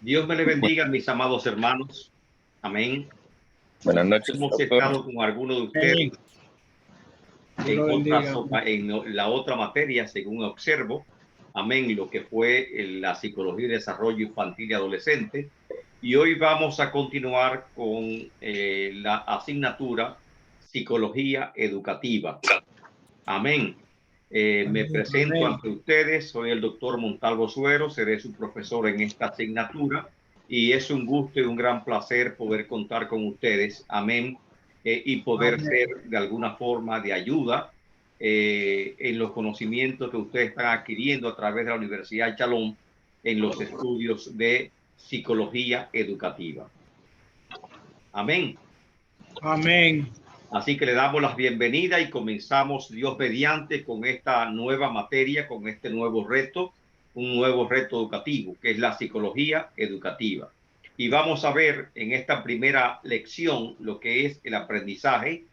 Dios me le bendiga, mis amados hermanos. Amén. Buenas noches. Hemos estado con algunos de ustedes en la otra materia, según observo. Amén. Lo que fue la psicología y desarrollo infantil y adolescente. Y hoy vamos a continuar con la asignatura psicología educativa. Amén. Me presento ante ustedes, soy el doctor Montalvo Suero, seré su profesor en esta asignatura y es un gusto y un gran placer poder contar con ustedes, amén, y poder ser de alguna forma de ayuda en los conocimientos que ustedes están adquiriendo a través de la Universidad Shalom en los estudios de psicología educativa. Amén. Amén. Así que le damos la bienvenida y comenzamos, Dios mediante, con esta nueva materia, con este nuevo reto, un nuevo reto educativo, que es la psicología educativa. Y vamos a ver en esta primera lección lo que es el aprendizaje,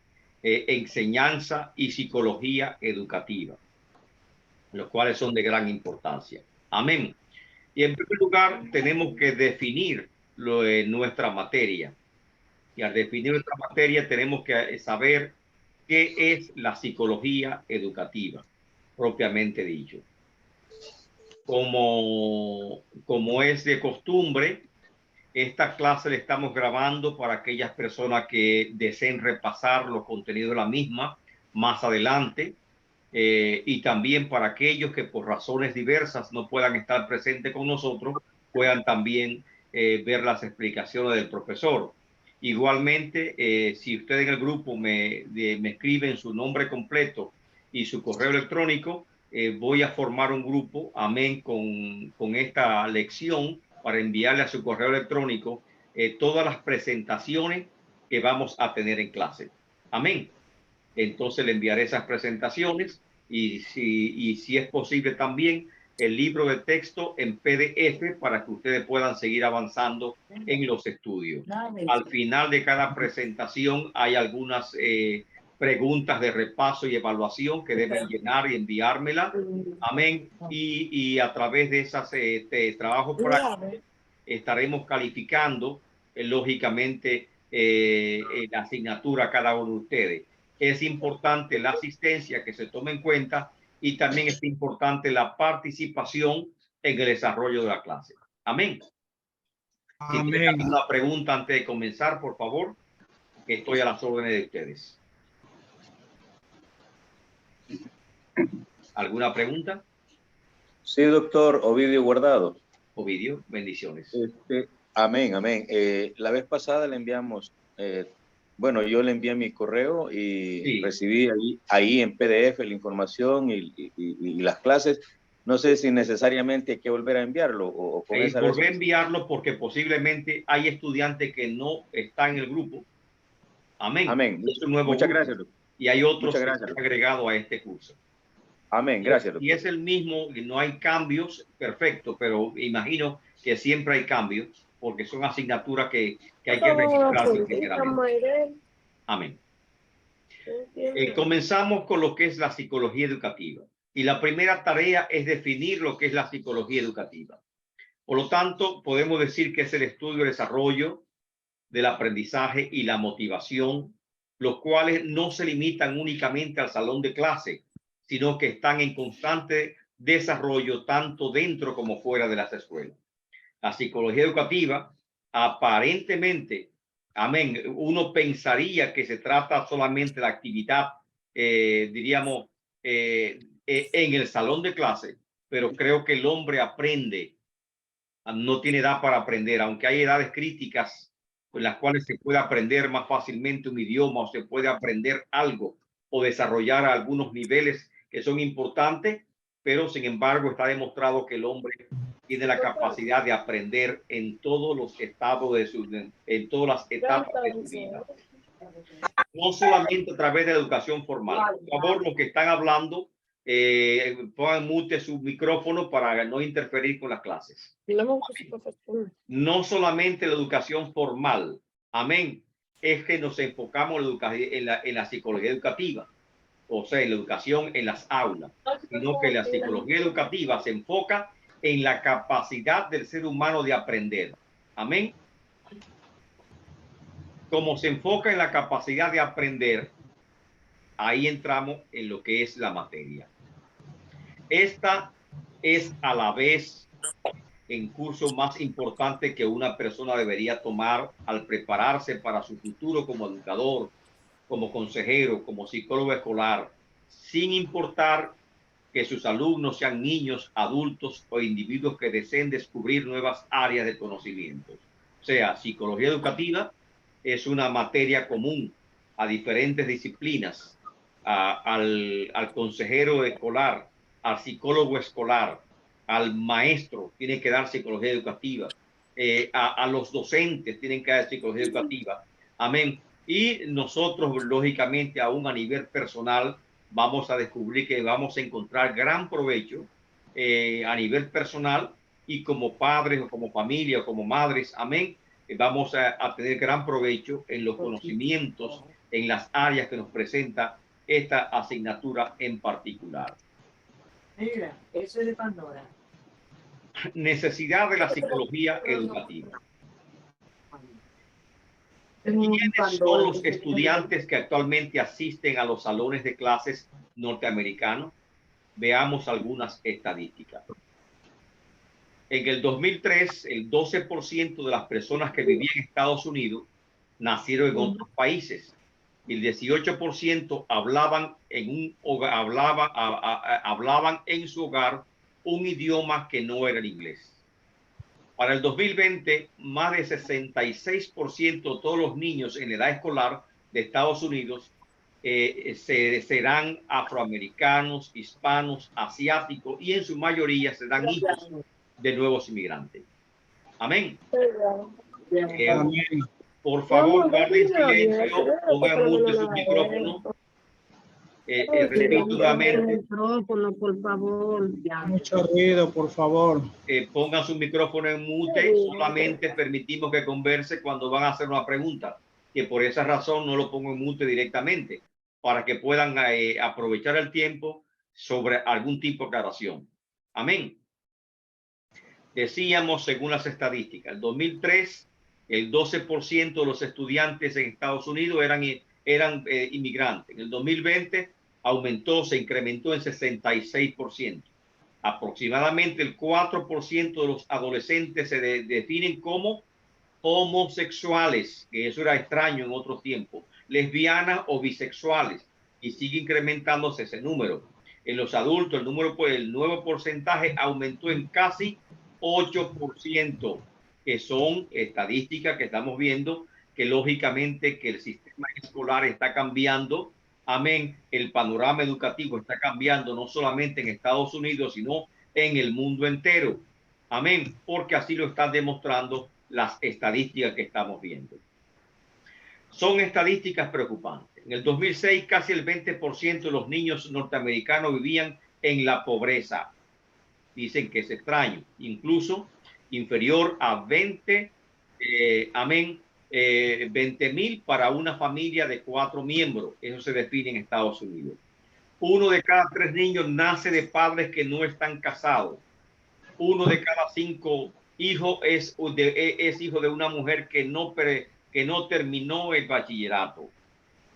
enseñanza y psicología educativa, los cuales son de gran importancia. Amén. Y en primer lugar, tenemos que definir nuestra materia. Y al definir nuestra materia tenemos que saber qué es la psicología educativa, propiamente dicho. Como es de costumbre, esta clase la estamos grabando para aquellas personas que deseen repasar los contenidos de la misma más adelante, y también para aquellos que por razones diversas no puedan estar presentes con nosotros, puedan también ver las explicaciones del profesor. Igualmente, si usted en el grupo me escriben su nombre completo y su correo electrónico, voy a formar un grupo, amén, con esta lección para enviarle a su correo electrónico todas las presentaciones que vamos a tener en clase. Amén. Entonces le enviaré esas presentaciones y si es posible también el libro de texto en PDF para que ustedes puedan seguir avanzando en los estudios. Al final de cada presentación hay algunas preguntas de repaso y evaluación que deben llenar y enviármela. Amén. Y a través de esas trabajos prácticos estaremos calificando lógicamente la asignatura a cada uno de ustedes. Es importante la asistencia que se tome en cuenta y también es importante la participación en el desarrollo de la clase. Amén. Si tienen alguna pregunta antes de comenzar, por favor, estoy a las órdenes de ustedes. ¿Alguna pregunta? Sí, doctor Ovidio Guardado. Ovidio, bendiciones. Amén, amén. La vez pasada le enviamos, bueno, yo le envié mi correo y recibí ahí en PDF la información y las clases. No sé si necesariamente hay que volver a enviarlo o con esa volver a enviarlo porque posiblemente hay estudiantes que no están en el grupo. Amén. Amén. Es un nuevo Muchas grupo, gracias, doctor. y hay otros que se han agregado a este curso. Amén. Gracias, doctor. Y es el mismo, y no hay cambios, perfecto, pero imagino que siempre hay cambios porque son asignaturas que hay que registrarse primeramente. Amén. Comenzamos con lo que es la psicología educativa. Y la primera tarea es definir lo que es la psicología educativa. Por lo tanto, podemos decir que es el estudio y desarrollo del aprendizaje y la motivación, los cuales no se limitan únicamente al salón de clase, sino que están en constante desarrollo tanto dentro como fuera de las escuelas. La psicología educativa, aparentemente, amén, uno pensaría que se trata solamente de la actividad, diríamos, en el salón de clase, pero creo que el hombre aprende, no tiene edad para aprender, aunque hay edades críticas en las cuales se puede aprender más fácilmente un idioma o se puede aprender algo o desarrollar algunos niveles que son importantes, pero sin embargo está demostrado que el hombre tiene la capacidad de aprender en todos los estados de su, en todas las etapas de su vida. no solamente a través de la educación formal. Por favor, los que están hablando, pongan mute su micrófono para no interferir con las clases. No solamente la educación formal, amén, es que nos enfocamos en la psicología educativa, o sea, en la educación en las aulas, sino que la psicología educativa se enfoca en la capacidad del ser humano de aprender. Amén. Como se enfoca en la capacidad de aprender, ahí entramos en lo que es la materia. Esta es a la vez el curso más importante que una persona debería tomar al prepararse para su futuro como educador, como consejero, como psicólogo escolar, sin importar que sus alumnos sean niños, adultos o individuos que deseen descubrir nuevas áreas de conocimiento. O sea, psicología educativa es una materia común a diferentes disciplinas, al consejero escolar, al psicólogo escolar, al maestro tiene que dar psicología educativa, a los docentes tienen que dar psicología educativa. Amén. Y nosotros, lógicamente, aún a nivel personal, vamos a descubrir que vamos a encontrar gran provecho a nivel personal y como padres o como familia o como madres, amén, vamos a tener gran provecho en los conocimientos en las áreas que nos presenta esta asignatura en particular. Mira, eso es de Pandora. Necesidad de la psicología educativa. ¿Quiénes son los estudiantes que actualmente asisten a los salones de clases norteamericanos? Veamos algunas estadísticas. En el 2003, el 12% de las personas que vivían en Estados Unidos nacieron en otros países. El 18% hablaban hablaban en su hogar un idioma que no era el inglés. Para el 2020, más de 66% de todos los niños en edad escolar de Estados Unidos serán afroamericanos, hispanos, asiáticos y en su mayoría serán hijos de nuevos inmigrantes. Amén. Amén. Por favor, guarden silencio, pongan mute su micrófono. Repito nuevamente. Micrófono, por favor. Mucho ruido, por favor. Pongan su micrófono en mute, solamente permitimos que converse cuando van a hacer una pregunta, que por esa razón no lo pongo en mute directamente, para que puedan aprovechar el tiempo sobre algún tipo de aclaración. Amén. Decíamos, según las estadísticas, el 2003, el 12% de los estudiantes en Estados Unidos eran inmigrantes. En el 2020 aumentó, se incrementó en 66%. Aproximadamente el 4% de los adolescentes se definen como homosexuales, que eso era extraño en otros tiempos, lesbianas o bisexuales, y sigue incrementándose ese número. En los adultos, el nuevo porcentaje aumentó en casi 8%, que son estadísticas que estamos viendo que lógicamente que el sistema escolar está cambiando. Amén. El panorama educativo está cambiando no solamente en Estados Unidos, sino en el mundo entero. Amén. Porque así lo están demostrando las estadísticas que estamos viendo. Son estadísticas preocupantes. En el 2006, casi el 20% de los niños norteamericanos vivían en la pobreza. Dicen que es extraño, incluso inferior a 20, amén, 20,000 para una familia de 4 miembros. Eso se define en Estados Unidos. 1 de cada 3 niños nace de padres que no están casados. 1 de cada 5 hijos es hijo de una mujer que no terminó el bachillerato.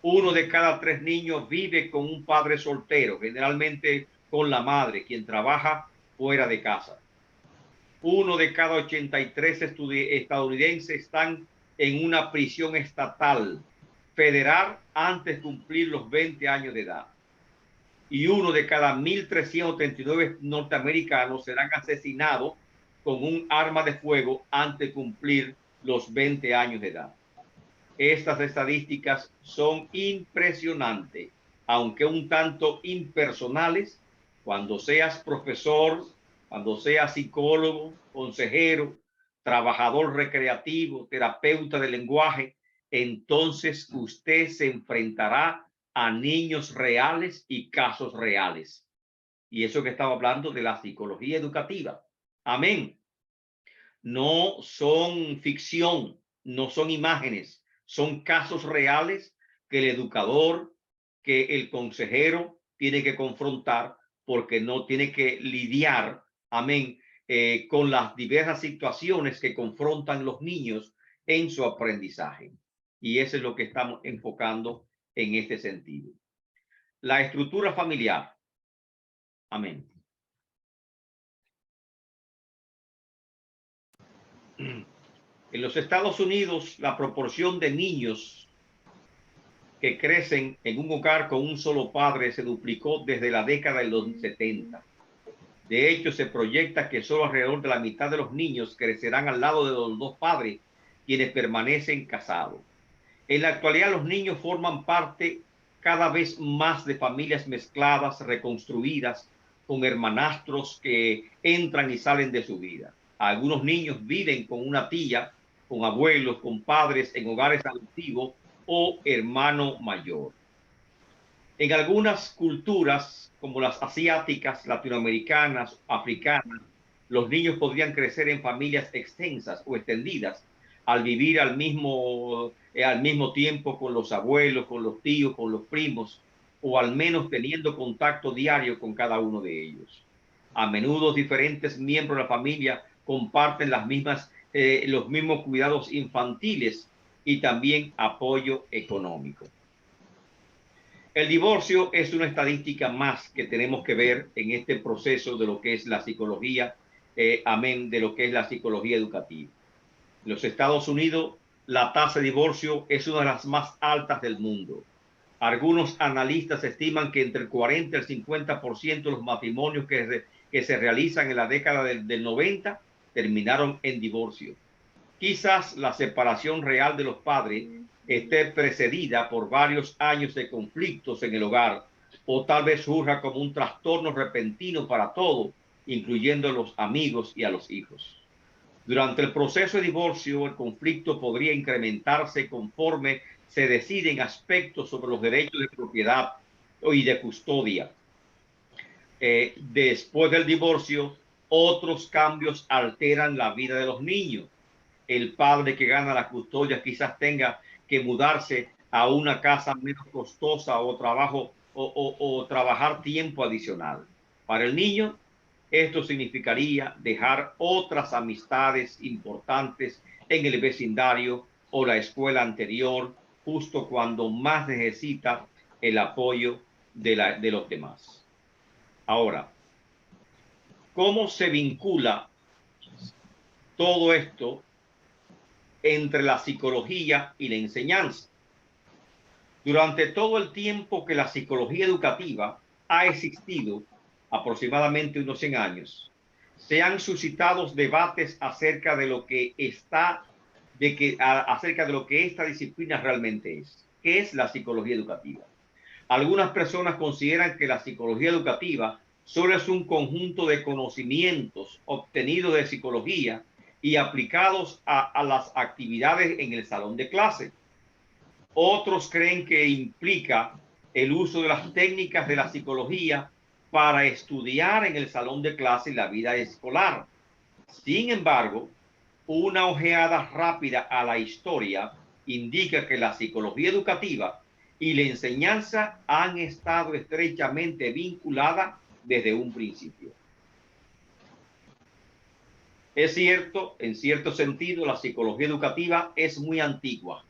1 de cada 3 niños vive con un padre soltero, generalmente con la madre, quien trabaja fuera de casa. 1 de cada 83 estadounidenses están en una prisión estatal federal antes de cumplir los 20 años de edad. Y 1 de cada 1.339 norteamericanos serán asesinados con un arma de fuego antes de cumplir los 20 años de edad. Estas estadísticas son impresionantes, aunque un tanto impersonales. Cuando seas profesor, cuando seas psicólogo, consejero, trabajador recreativo, terapeuta de lenguaje, entonces usted se enfrentará a niños reales y casos reales. Y eso que estaba hablando de la psicología educativa. Amén. No son ficción, no son imágenes, son casos reales que el educador, que el consejero tiene que confrontar, porque no tiene que lidiar, amén, con las diversas situaciones que confrontan los niños en su aprendizaje. Y eso es lo que estamos enfocando en este sentido. La estructura familiar. Amén. En los Estados Unidos, la proporción de niños que crecen en un hogar con un solo padre se duplicó desde la década de los 70. De hecho, se proyecta que solo alrededor de la mitad de los niños crecerán al lado de los dos padres, quienes permanecen casados. En la actualidad, los niños forman parte cada vez más de familias mezcladas, reconstruidas, con hermanastros que entran y salen de su vida. Algunos niños viven con una tía, con abuelos, con padres en hogares adoptivos o hermano mayor. En algunas culturas, como las asiáticas, latinoamericanas, africanas, los niños podrían crecer en familias extensas o extendidas al vivir al mismo tiempo con los abuelos, con los tíos, con los primos, o al menos teniendo contacto diario con cada uno de ellos. A menudo diferentes miembros de la familia comparten los mismos cuidados infantiles y también apoyo económico. El divorcio es una estadística más que tenemos que ver en este proceso de lo que es la psicología, amén, de lo que es la psicología educativa. En los Estados Unidos, la tasa de divorcio es una de las más altas del mundo. Algunos analistas estiman que entre el 40 y el 50% de los matrimonios que se realizan en la década del 90 terminaron en divorcio. Quizás la separación real de los padres esté precedida por varios años de conflictos en el hogar, o tal vez surja como un trastorno repentino para todo, incluyendo a los amigos y a los hijos. Durante el proceso de divorcio, el conflicto podría incrementarse conforme se deciden aspectos sobre los derechos de propiedad y de custodia. Después del divorcio, otros cambios alteran la vida de los niños. El padre que gana la custodia quizás tenga que mudarse a una casa menos costosa o trabajar tiempo adicional. Para el niño, esto significaría dejar otras amistades importantes en el vecindario o la escuela anterior, justo cuando más necesita el apoyo de los demás. Ahora, ¿cómo se vincula todo esto entre la psicología y la enseñanza? Durante todo el tiempo que la psicología educativa ha existido, aproximadamente unos 100 años, se han suscitado debates acerca de lo que esta disciplina realmente es. ¿Qué es la psicología educativa? Algunas personas consideran que la psicología educativa solo es un conjunto de conocimientos obtenidos de psicología y aplicados a las actividades en el salón de clase. Otros creen que implica el uso de las técnicas de la psicología para estudiar en el salón de clase y la vida escolar. Sin embargo, una ojeada rápida a la historia indica que la psicología educativa y la enseñanza han estado estrechamente vinculadas desde un principio. Es cierto, en cierto sentido, la psicología educativa es muy antigua.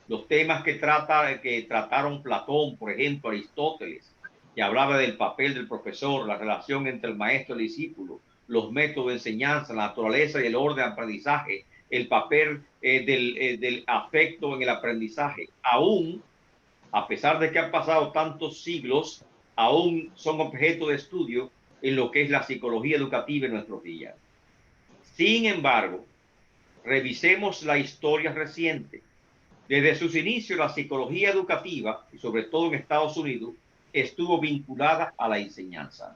Los temas que trataron Platón, por ejemplo, Aristóteles, que hablaba del papel del profesor, la relación entre el maestro y el discípulo, los métodos de enseñanza, la naturaleza y el orden de aprendizaje, el papel del afecto en el aprendizaje, aún, a pesar de que han pasado tantos siglos, aún son objeto de estudio en lo que es la psicología educativa en nuestros días. Sin embargo, revisemos la historia reciente. Desde sus inicios, la psicología educativa, y sobre todo en Estados Unidos, estuvo vinculada a la enseñanza.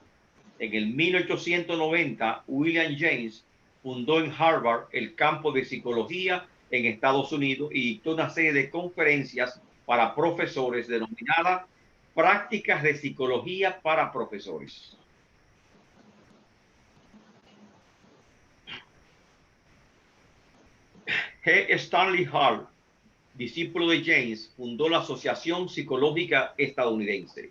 En el 1890, William James fundó en Harvard el campo de psicología en Estados Unidos y dictó una serie de conferencias para profesores denominadas Prácticas de Psicología para Profesores. G. Stanley Hall, discípulo de James, fundó la Asociación Psicológica Estadounidense.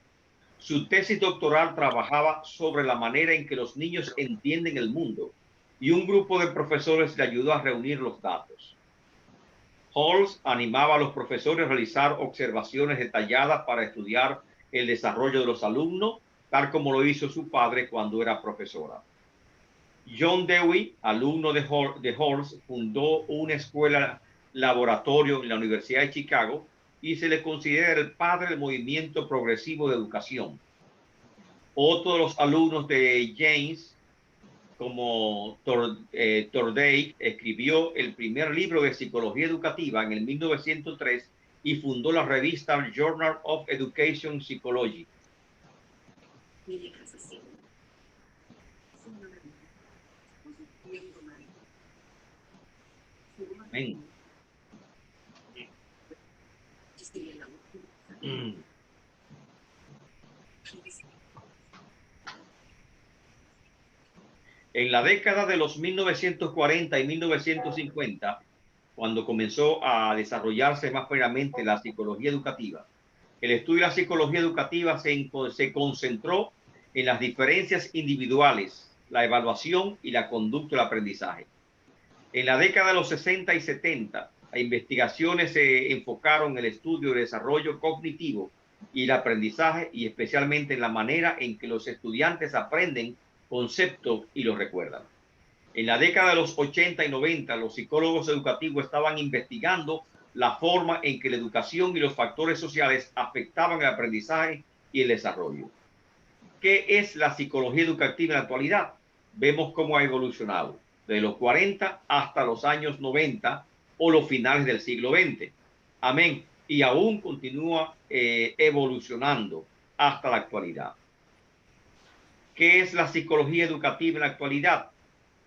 Su tesis doctoral trabajaba sobre la manera en que los niños entienden el mundo y un grupo de profesores le ayudó a reunir los datos. Halls animaba a los profesores a realizar observaciones detalladas para estudiar el desarrollo de los alumnos, tal como lo hizo su padre cuando era profesora. John Dewey, alumno de Halls, fundó una escuela laboratorio en la Universidad de Chicago y se le considera el padre del movimiento progresivo de educación. Otro de los alumnos de James, como Tordey, escribió el primer libro de psicología educativa en el 1903 y fundó la revista Journal of Education Psychology. Amén. En la década de los 1940 y 1950, cuando comenzó a desarrollarse más plenamente la psicología educativa, el estudio de la psicología educativa se concentró en las diferencias individuales, la evaluación y la conducta del aprendizaje. En la década de los 60 y 70, las investigaciones se enfocaron en el estudio del desarrollo cognitivo y el aprendizaje, y especialmente en la manera en que los estudiantes aprenden conceptos y los recuerdan. En la década de los 80 y 90, los psicólogos educativos estaban investigando la forma en que la educación y los factores sociales afectaban el aprendizaje y el desarrollo. ¿Qué es la psicología educativa en la actualidad? Vemos cómo ha evolucionado de los 40 hasta los años 90 o los finales del siglo XX. Amén. Y aún continúa evolucionando hasta la actualidad. ¿Qué es la psicología educativa en la actualidad?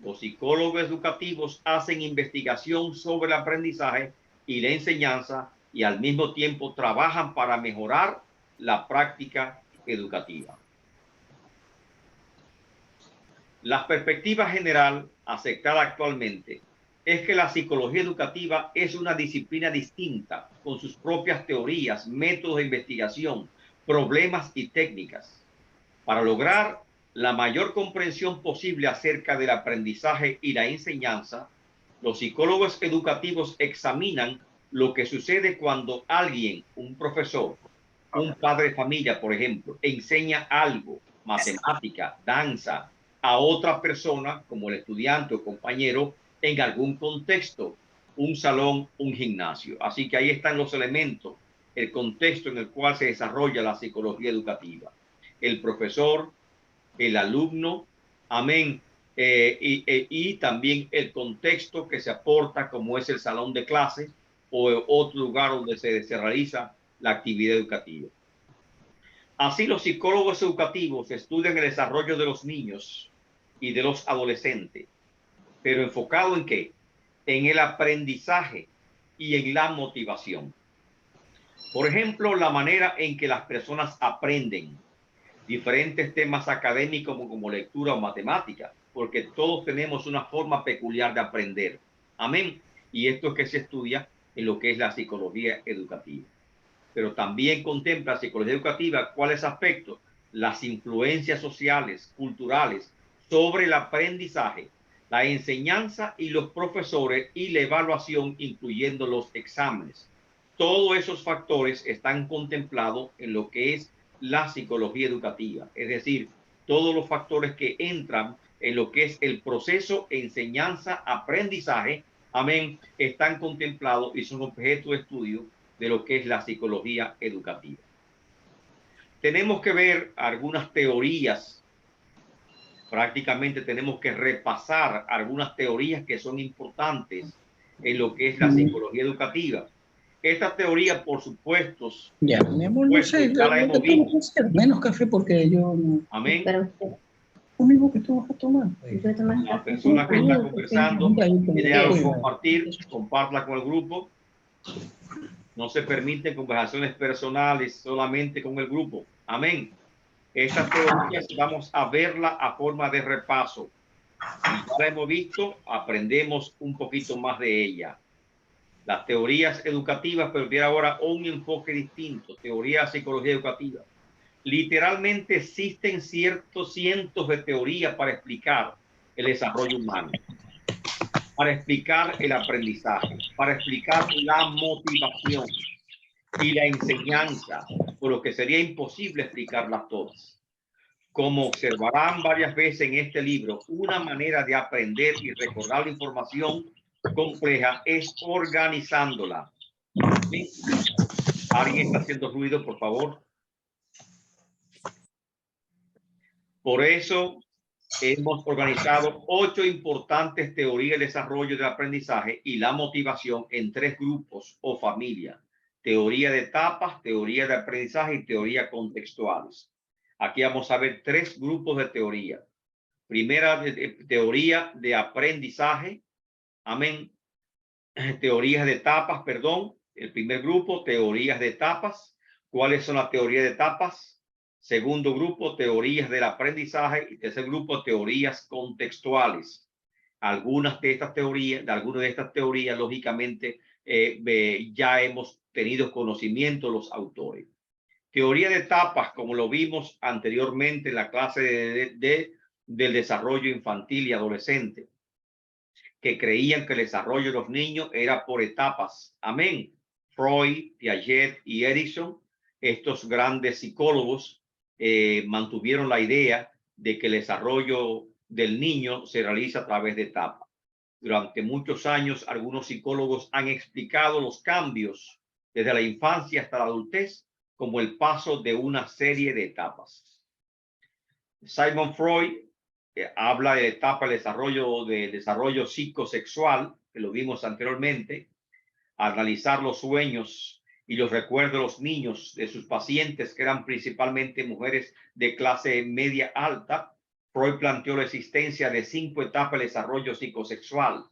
Los psicólogos educativos hacen investigación sobre el aprendizaje y la enseñanza y al mismo tiempo trabajan para mejorar la práctica educativa. La perspectiva general aceptada actualmente es que la psicología educativa es una disciplina distinta con sus propias teorías, métodos de investigación, problemas y técnicas. Para lograr la mayor comprensión posible acerca del aprendizaje y la enseñanza, los psicólogos educativos examinan lo que sucede cuando alguien, un profesor, un padre de familia, por ejemplo, enseña algo, matemática, danza, a otra persona, como el estudiante o compañero, en algún contexto, un salón, un gimnasio. Así que ahí están los elementos, el contexto en el cual se desarrolla la psicología educativa. El profesor, el alumno, amén, y también el contexto que se aporta, como es el salón de clases o otro lugar donde se realiza la actividad educativa. Así, los psicólogos educativos estudian el desarrollo de los niños y de los adolescentes, pero enfocado en ¿qué? En el aprendizaje y en la motivación. Por ejemplo, la manera en que las personas aprenden diferentes temas académicos como lectura o matemática, porque todos tenemos una forma peculiar de aprender. Amén. Y esto es que se estudia en lo que es la psicología educativa. Pero también contempla psicología educativa cuáles aspectos, las influencias sociales, culturales sobre el aprendizaje, la enseñanza y los profesores y la evaluación, incluyendo los exámenes. Todos esos factores están contemplados en lo que es la psicología educativa, es decir, todos los factores que entran en lo que es el proceso enseñanza-aprendizaje, amén, están contemplados y son objeto de estudio de lo que es la psicología educativa. Tenemos que ver algunas teorías, prácticamente tenemos que repasar algunas teorías que son importantes en lo que es la psicología educativa. Esta teoría, por supuesto, ya, mi amor, no sé, ya la hemos visto. menos café porque yo no. Amén. conmigo que tú vas a tomar? La persona que está conversando tiene algo que compartir, compártela con el grupo. No se permiten conversaciones personales solamente con el grupo. Amén. Estas teorías vamos a verla a forma de repaso. Ya la hemos visto, aprendemos un poquito más de ella. Las teorías educativas, pero tiene ahora un enfoque distinto, teoría de psicología educativa. Literalmente existen cientos de teorías para explicar el desarrollo humano, para explicar el aprendizaje, para explicar la motivación y la enseñanza, por lo que sería imposible explicarlas todas. Como observarán varias veces en este libro, una manera de aprender y recordar la información compleja es organizándola. ¿Sí? ¿Alguien está haciendo ruido, por favor? Por eso hemos organizado 8 importantes teorías de desarrollo del aprendizaje y la motivación en 3 grupos o familias: teoría de etapas, teoría de aprendizaje y teoría contextuales. Aquí vamos a ver 3 grupos de teoría. Primera, teoría de aprendizaje. Amén. Teorías de etapas, perdón. El primer grupo, teorías de etapas. ¿Cuáles son las teorías de etapas? Segundo grupo, teorías del aprendizaje. Y tercer grupo, teorías contextuales. Algunas de estas teorías, lógicamente, ya hemos tenido conocimiento los autores. Teoría de etapas, como lo vimos anteriormente en la clase del desarrollo infantil y adolescente, que creían que el desarrollo de los niños era por etapas. Amén. Freud, Piaget y Erickson, estos grandes psicólogos, mantuvieron la idea de que el desarrollo del niño se realiza a través de etapas. Durante muchos años, algunos psicólogos han explicado los cambios desde la infancia hasta la adultez como el paso de una serie de etapas. Sigmund Freud habla de etapa de desarrollo psicosexual, que lo vimos anteriormente, analizar los sueños y los recuerdos de los niños de sus pacientes, que eran principalmente mujeres de clase media alta. Freud planteó la existencia de 5 etapas de desarrollo psicosexual,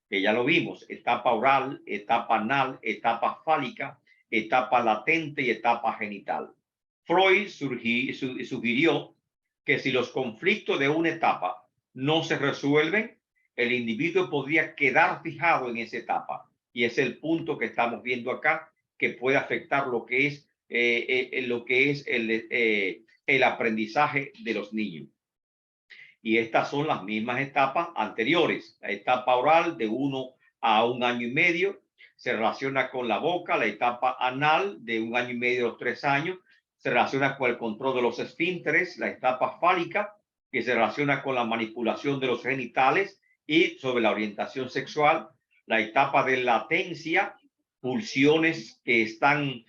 que ya lo vimos: etapa oral, etapa anal, etapa fálica, etapa latente y etapa genital. Freud sugirió que si los conflictos de una etapa no se resuelven, el individuo podría quedar fijado en esa etapa. Y es el punto que estamos viendo acá, que puede afectar lo que es el aprendizaje de los niños. Y estas son las mismas etapas anteriores. La etapa oral, de 1 a 1 año y medio, se relaciona con la boca. La etapa anal, de 1 año y medio a los 3 años, se relaciona con el control de los esfínteres. La etapa fálica, que se relaciona con la manipulación de los genitales y sobre la orientación sexual. La etapa de latencia, pulsiones que están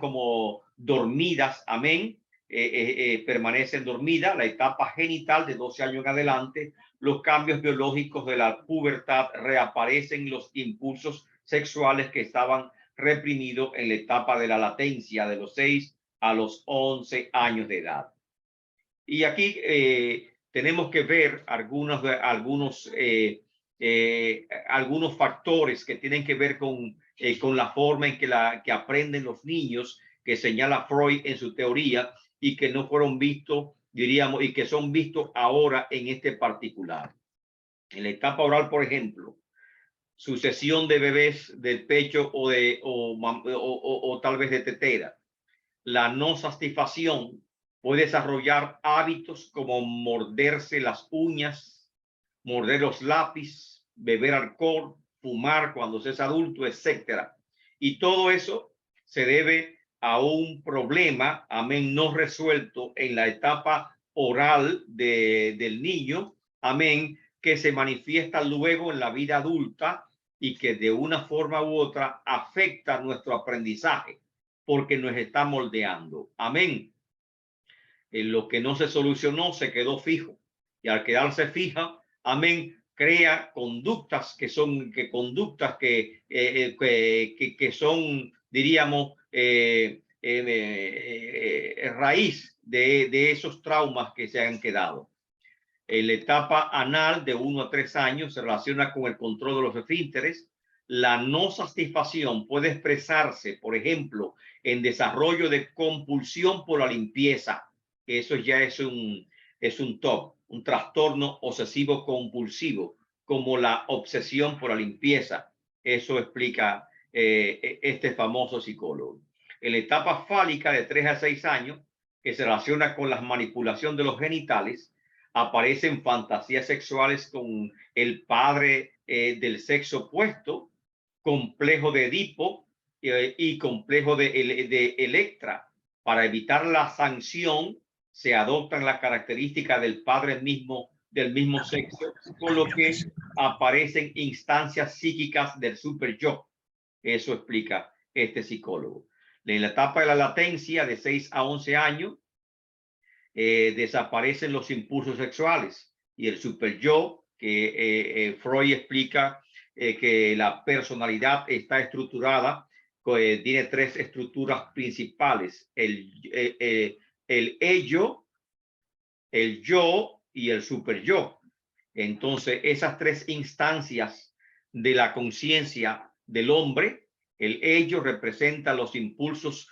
como dormidas. Amén. Permanecen dormidas. La etapa genital, de 12 años en adelante, los cambios biológicos de la pubertad, reaparecen los impulsos sexuales que estaban reprimidos en la etapa de la latencia, de los 6 a los 11 años de edad. Y aquí tenemos que ver algunos factores que tienen que ver con la forma en que aprenden los niños, que señala Freud en su teoría, y que no fueron vistos, diríamos, y que son vistos ahora en este particular. En la etapa oral, por ejemplo, sucesión de bebés del pecho o tal vez de tetera. La no satisfacción puede desarrollar hábitos como morderse las uñas, morder los lápices, beber alcohol, fumar cuando se es adulto, etcétera. Y todo eso se debe a un problema, amén, no resuelto en la etapa oral del niño, amén, que se manifiesta luego en la vida adulta y que de una forma u otra afecta nuestro aprendizaje porque nos está moldeando. Amén. Lo que no se solucionó se quedó fijo, y al quedarse fija, amén, crea conductas que son diríamos, raíz de esos traumas que se han quedado. En la etapa anal de 1 a 3 años se relaciona con el control de los esfínteres. La no satisfacción puede expresarse, por ejemplo, en desarrollo de compulsión por la limpieza. Eso ya es un TOC, un trastorno obsesivo compulsivo, como la obsesión por la limpieza. Eso explica este famoso psicólogo. En la etapa fálica de 3 a 6 años, que se relaciona con la manipulación de los genitales, aparecen fantasías sexuales con el padre del sexo opuesto, complejo de Edipo y complejo de Electra. Para evitar la sanción, se adoptan las características del padre mismo, del mismo sexo, con lo que aparecen instancias psíquicas del super yo. Eso explica este psicólogo. En la etapa de la latencia de 6 a 11 años, desaparecen los impulsos sexuales y el super yo, que Freud explica que la personalidad está estructurada, tiene 3 estructuras principales: el ello, el yo y el super yo. Entonces, esas 3 instancias de la conciencia del hombre, el ello representa los impulsos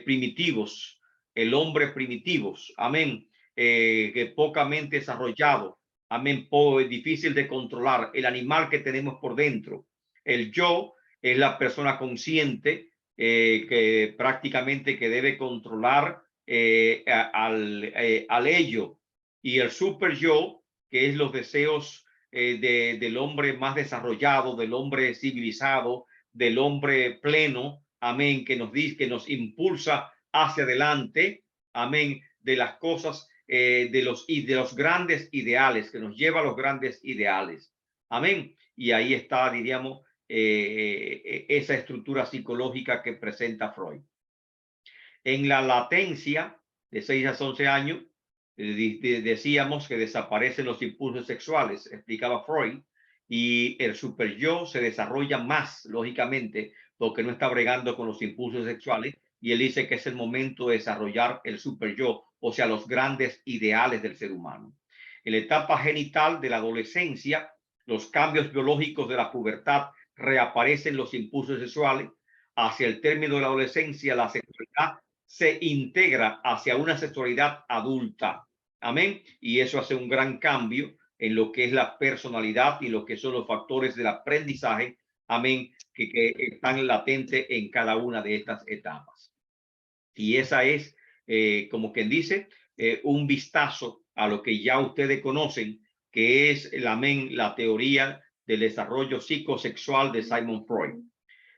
primitivos, el hombre primitivos, amén, que pocamente desarrollado, amén, difícil de controlar, el animal que tenemos por dentro. El yo es la persona consciente que prácticamente que debe controlar al ello, y el super yo, que es los deseos del hombre más desarrollado, del hombre civilizado, del hombre pleno, amén, que nos dice, que nos impulsa hacia adelante, amén, de las cosas, de los grandes ideales, que nos lleva a los grandes ideales, amén. Y ahí está, diríamos, esa estructura psicológica que presenta Freud. En la latencia de 6 a 11 años, decíamos que desaparecen los impulsos sexuales, explicaba Freud, y el super yo se desarrolla más, lógicamente, porque no está bregando con los impulsos sexuales, y él dice que es el momento de desarrollar el super yo, o sea, los grandes ideales del ser humano. En la etapa genital de la adolescencia, los cambios biológicos de la pubertad, reaparecen los impulsos sexuales. Hacia el término de la adolescencia, la sexualidad se integra hacia una sexualidad adulta. Amén. Y eso hace un gran cambio en lo que es la personalidad y lo que son los factores del aprendizaje. Amén. Que están latentes en cada una de estas etapas. Y esa es, como quien dice, un vistazo a lo que ya ustedes conocen, que es la teoría del desarrollo psicosexual de Sigmund Freud.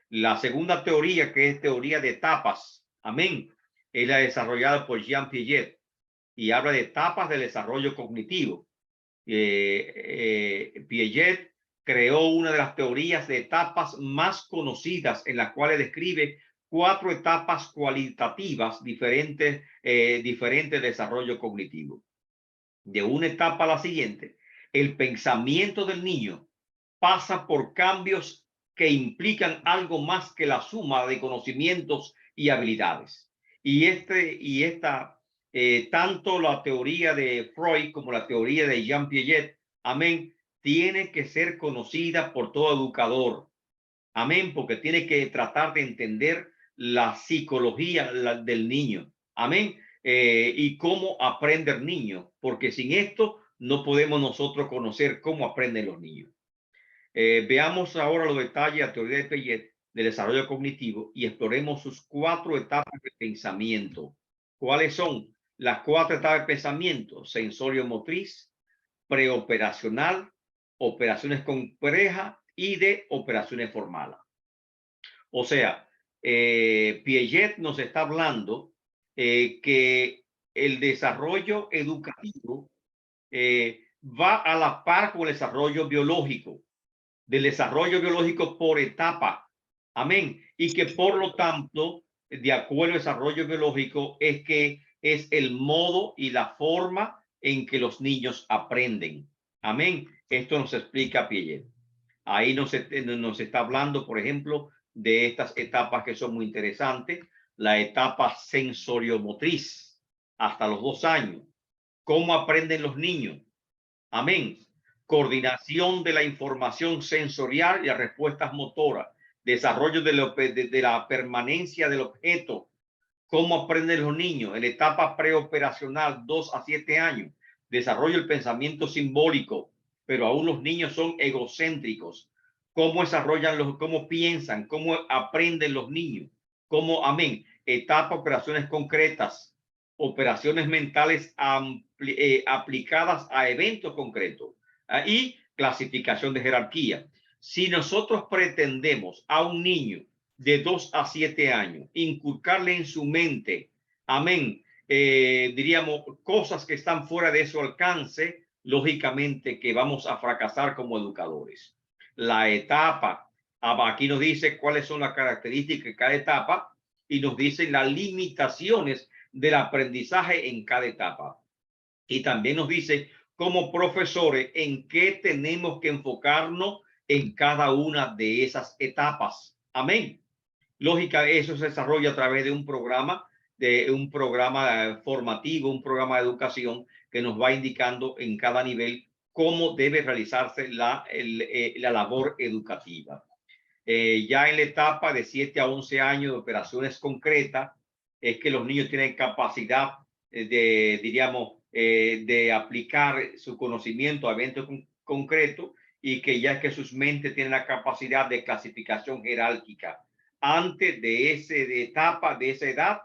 La segunda teoría, que es teoría de etapas, amén, es la desarrollada por Jean Piaget y habla de etapas del desarrollo cognitivo. Piaget creó una de las teorías de etapas más conocidas, en las cuales describe 4 etapas cualitativas diferentes de desarrollo cognitivo. De una etapa a la siguiente, el pensamiento del niño pasa por cambios que implican algo más que la suma de conocimientos y habilidades. Tanto la teoría de Freud como la teoría de Jean Piaget, amén, tiene que ser conocida por todo educador, amén, porque tiene que tratar de entender la psicología del niño, amén, y cómo aprende el niño, porque sin esto no podemos nosotros conocer cómo aprenden los niños. Veamos ahora los detalles de la teoría de Piaget del desarrollo cognitivo y exploremos sus 4 etapas de pensamiento. ¿Cuáles son las 4 etapas de pensamiento? Sensorio motriz, preoperacional, operaciones complejas y de operaciones formales. O sea, Piaget nos está hablando que el desarrollo educativo va a la par con el desarrollo biológico, del desarrollo biológico por etapa, amén, y que por lo tanto, de acuerdo al desarrollo biológico, es que es el modo y la forma en que los niños aprenden, amén. Esto nos explica Piaget. Ahí nos está hablando, por ejemplo, de estas etapas que son muy interesantes. La etapa sensoriomotriz, hasta los 2 años. ¿Cómo aprenden los niños? Amén. Coordinación de la información sensorial y las respuestas motoras. Desarrollo de la permanencia del objeto. ¿Cómo aprenden los niños? En la etapa preoperacional, 2 a 7 años. Desarrollo el pensamiento simbólico, pero aún los niños son egocéntricos. ¿Cómo desarrollan cómo piensan? ¿Cómo aprenden los niños? ¿Cómo, amén? Etapa operaciones concretas, operaciones mentales aplicadas a eventos concretos y clasificación de jerarquía. Si nosotros pretendemos a un niño de 2 a 7 años inculcarle en su mente, amén, diríamos, cosas que están fuera de su alcance, lógicamente que vamos a fracasar como educadores. La etapa, aquí nos dice cuáles son las características de cada etapa y nos dicen las limitaciones del aprendizaje en cada etapa. Y también nos dice como profesores en qué tenemos que enfocarnos en cada una de esas etapas. Amén. Lógica, eso se desarrolla a través de un programa formativo, un programa de educación que nos va indicando en cada nivel cómo debe realizarse la labor educativa. Ya en la etapa de 7 a 11 años de operaciones concretas, es que los niños tienen capacidad de aplicar su conocimiento a eventos concretos y que ya es que sus mentes tienen la capacidad de clasificación jerárquica. Antes de esa etapa, de esa edad,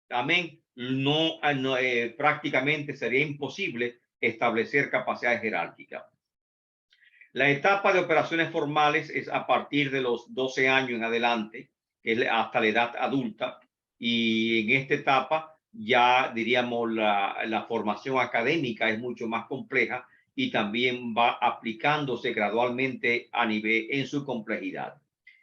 amén, prácticamente sería imposible establecer capacidades jerárquicas. La etapa de operaciones formales es a partir de los 12 años en adelante, que es hasta la edad adulta, y en esta etapa ya diríamos la formación académica es mucho más compleja y también va aplicándose gradualmente en su complejidad.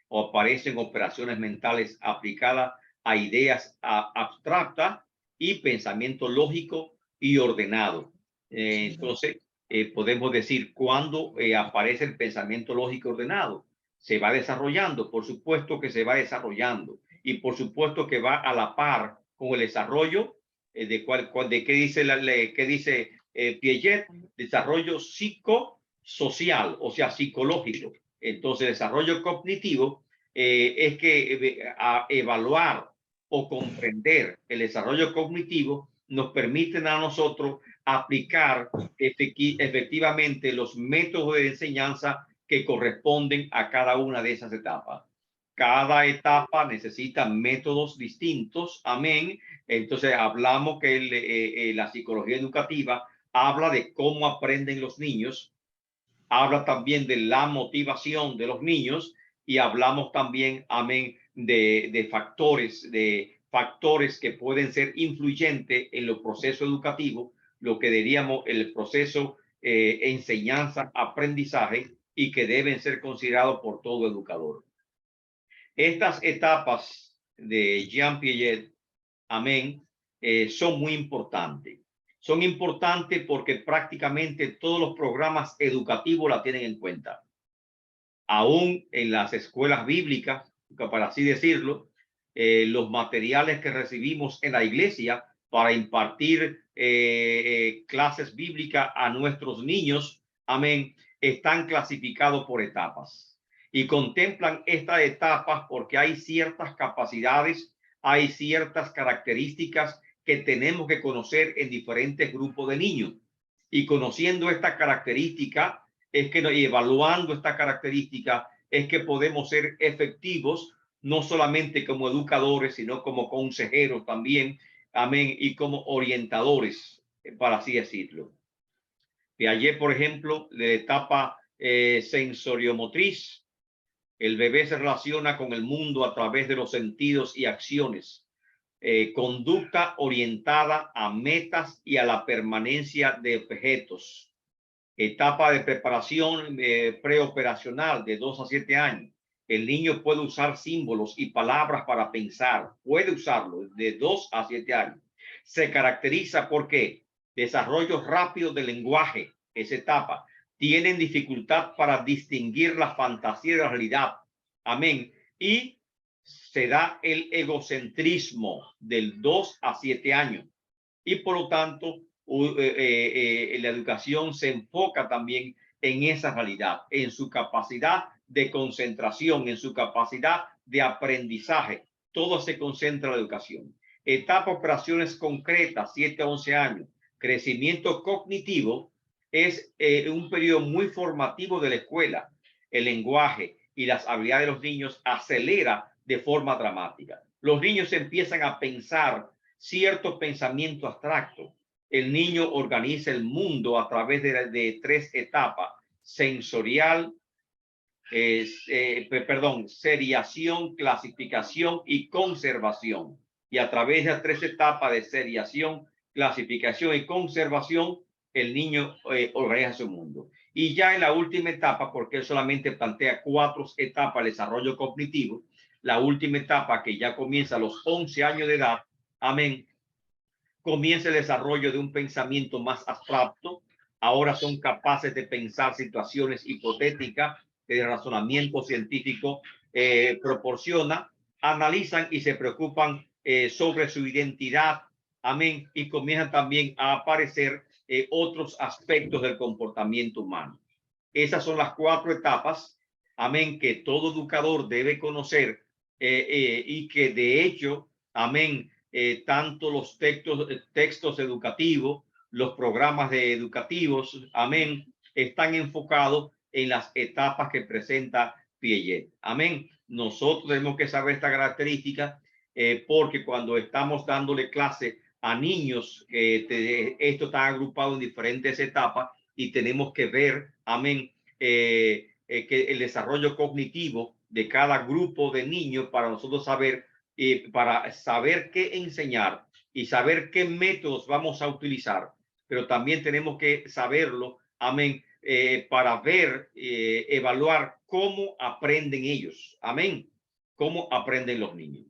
O aparecen operaciones mentales aplicadas a ideas abstractas y pensamiento lógico y ordenado. Entonces, podemos decir cuando aparece el pensamiento lógico ordenado. Se va desarrollando, por supuesto que se va desarrollando y por supuesto que va a la par con el desarrollo de qué dice Piaget, desarrollo psicosocial, o sea, psicológico. Entonces, desarrollo cognitivo es que evaluar o comprender el desarrollo cognitivo nos permiten a nosotros aplicar efectivamente los métodos de enseñanza que corresponden a cada una de esas etapas. Cada etapa necesita métodos distintos. Amén. Entonces hablamos que la psicología educativa habla de cómo aprenden los niños, habla también de la motivación de los niños y hablamos también, amén, de factores que pueden ser influyentes en los procesos educativos, lo que diríamos el proceso enseñanza-aprendizaje y que deben ser considerados por todo educador. Estas etapas de Jean Piaget, amén, son muy importantes. Son importantes porque prácticamente todos los programas educativos la tienen en cuenta. Aún en las escuelas bíblicas, para así decirlo, los materiales que recibimos en la iglesia para impartir clases bíblicas a nuestros niños, amén, están clasificados por etapas. Y contemplan estas etapas porque hay ciertas capacidades, hay ciertas características que tenemos que conocer en diferentes grupos de niños. Y conociendo esta característica, y evaluando esta característica, es que podemos ser efectivos, no solamente como educadores, sino como consejeros también, amén, y como orientadores, para así decirlo. Piaget, por ejemplo, de la etapa sensoriomotriz, el bebé se relaciona con el mundo a través de los sentidos y acciones. Conducta orientada a metas y a la permanencia de objetos. Etapa de preparación preoperacional de 2 a 7 años. El niño puede usar símbolos y palabras para pensar. Puede usarlo de 2 a 7 años. Se caracteriza porque desarrollo rápido del lenguaje. Esa etapa. Tienen dificultad para distinguir la fantasía de la realidad. Amén. Y se da el egocentrismo del 2 a 7 años. y por lo tanto la educación se enfoca también en esa realidad, en su capacidad de concentración, en su capacidad de aprendizaje. Todo se concentra en la educación. Etapa operaciones concretas, 7 a 11 años. Crecimiento cognitivo es un periodo muy formativo de la escuela. El lenguaje y las habilidades de los niños acelera de forma dramática. Los niños empiezan a pensar cierto pensamiento abstracto. El niño organiza el mundo a través de 3 etapas: sensorial, seriación, clasificación y conservación. Y a través de las 3 etapas de seriación, clasificación y conservación, el niño organiza su mundo. Y ya en la última etapa, porque él solamente plantea 4 etapas de desarrollo cognitivo, la última etapa, que ya comienza a los 11 años de edad, amén, comienza el desarrollo de un pensamiento más abstracto. Ahora son capaces de pensar situaciones hipotéticas que el razonamiento científico proporciona, analizan y se preocupan sobre su identidad, amén, y comienzan también a aparecer otros aspectos del comportamiento humano. Esas son las 4 etapas, amén, que todo educador debe conocer y que de hecho, amén, tanto los textos educativos, los programas educativos, amén, están enfocados en las etapas que presenta Piaget. Amén. Nosotros tenemos que saber esta característica porque cuando estamos dándole clase a niños, esto está agrupado en diferentes etapas y tenemos que ver, amén, que el desarrollo cognitivo de cada grupo de niños para nosotros saber, para saber qué enseñar y saber qué métodos vamos a utilizar. Pero también tenemos que saberlo, amén, para ver, evaluar cómo aprenden ellos, amén, cómo aprenden los niños.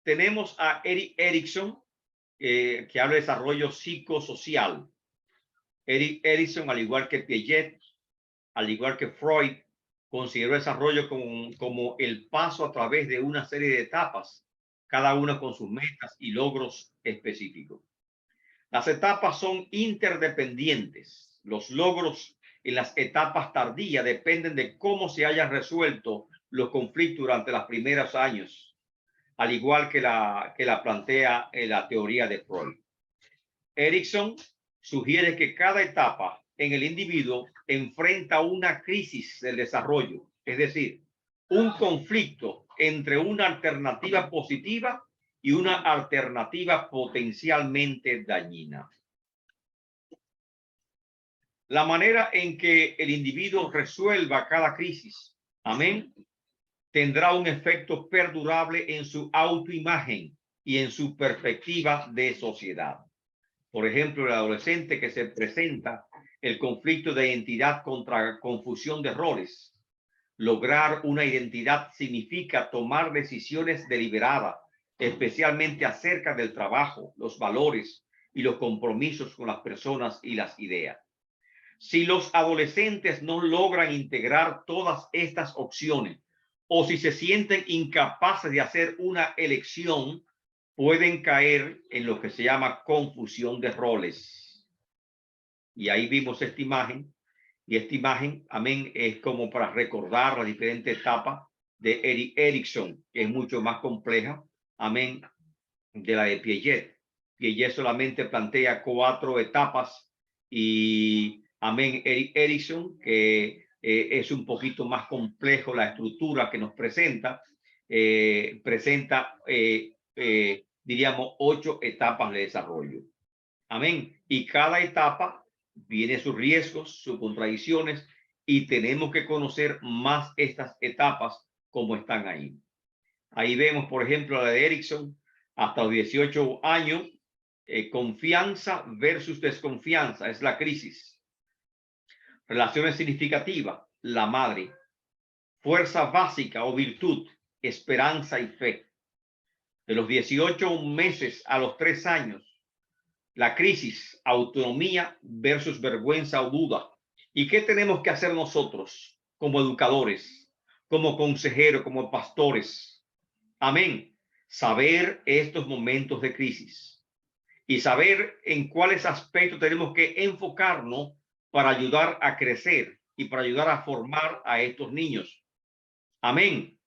Tenemos a Erik Erikson, que habla de desarrollo psicosocial. Erik Erikson, al igual que Piaget, al igual que Freud, consideró el desarrollo como el paso a través de una serie de etapas, cada una con sus metas y logros específicos. Las etapas son interdependientes. Los logros en las etapas tardías dependen de cómo se hayan resuelto los conflictos durante los primeros años, al igual que la plantea la teoría de Freud. Erikson sugiere que cada etapa en el individuo enfrenta una crisis del desarrollo, es decir, un conflicto entre una alternativa positiva y una alternativa potencialmente dañina. La manera en que el individuo resuelva cada crisis, amén, tendrá un efecto perdurable en su autoimagen y en su perspectiva de sociedad. Por ejemplo, el adolescente que se presenta el conflicto de identidad contra confusión de roles. Lograr una identidad significa tomar decisiones deliberadas, especialmente acerca del trabajo, los valores y los compromisos con las personas y las ideas. Si los adolescentes no logran integrar todas estas opciones o si se sienten incapaces de hacer una elección, pueden caer en lo que se llama confusión de roles. Y ahí vimos esta imagen. Y esta imagen, amén, es como para recordar las diferentes etapas de Erik Erikson, que es mucho más compleja, amén, de la de Piaget. Piaget solamente plantea 4 etapas y, amén, Erik Erikson, que es un poquito más complejo la estructura que nos presenta, diríamos 8 etapas de desarrollo. Amén. Y cada etapa tiene sus riesgos, sus contradicciones y tenemos que conocer más estas etapas como están ahí. Ahí vemos, por ejemplo, la de Erikson hasta los 18 años, confianza versus desconfianza, es la crisis. Relaciones significativas, la madre. Fuerza básica o virtud, esperanza y fe. De los 18 meses a los 3 años, la crisis, autonomía versus vergüenza o duda. ¿Y qué tenemos que hacer nosotros como educadores, como consejeros, como pastores? Amén. saber estos momentos de crisis y saber en cuáles aspectos tenemos que enfocarnos para ayudar a crecer y para ayudar a formar a estos niños. Amén.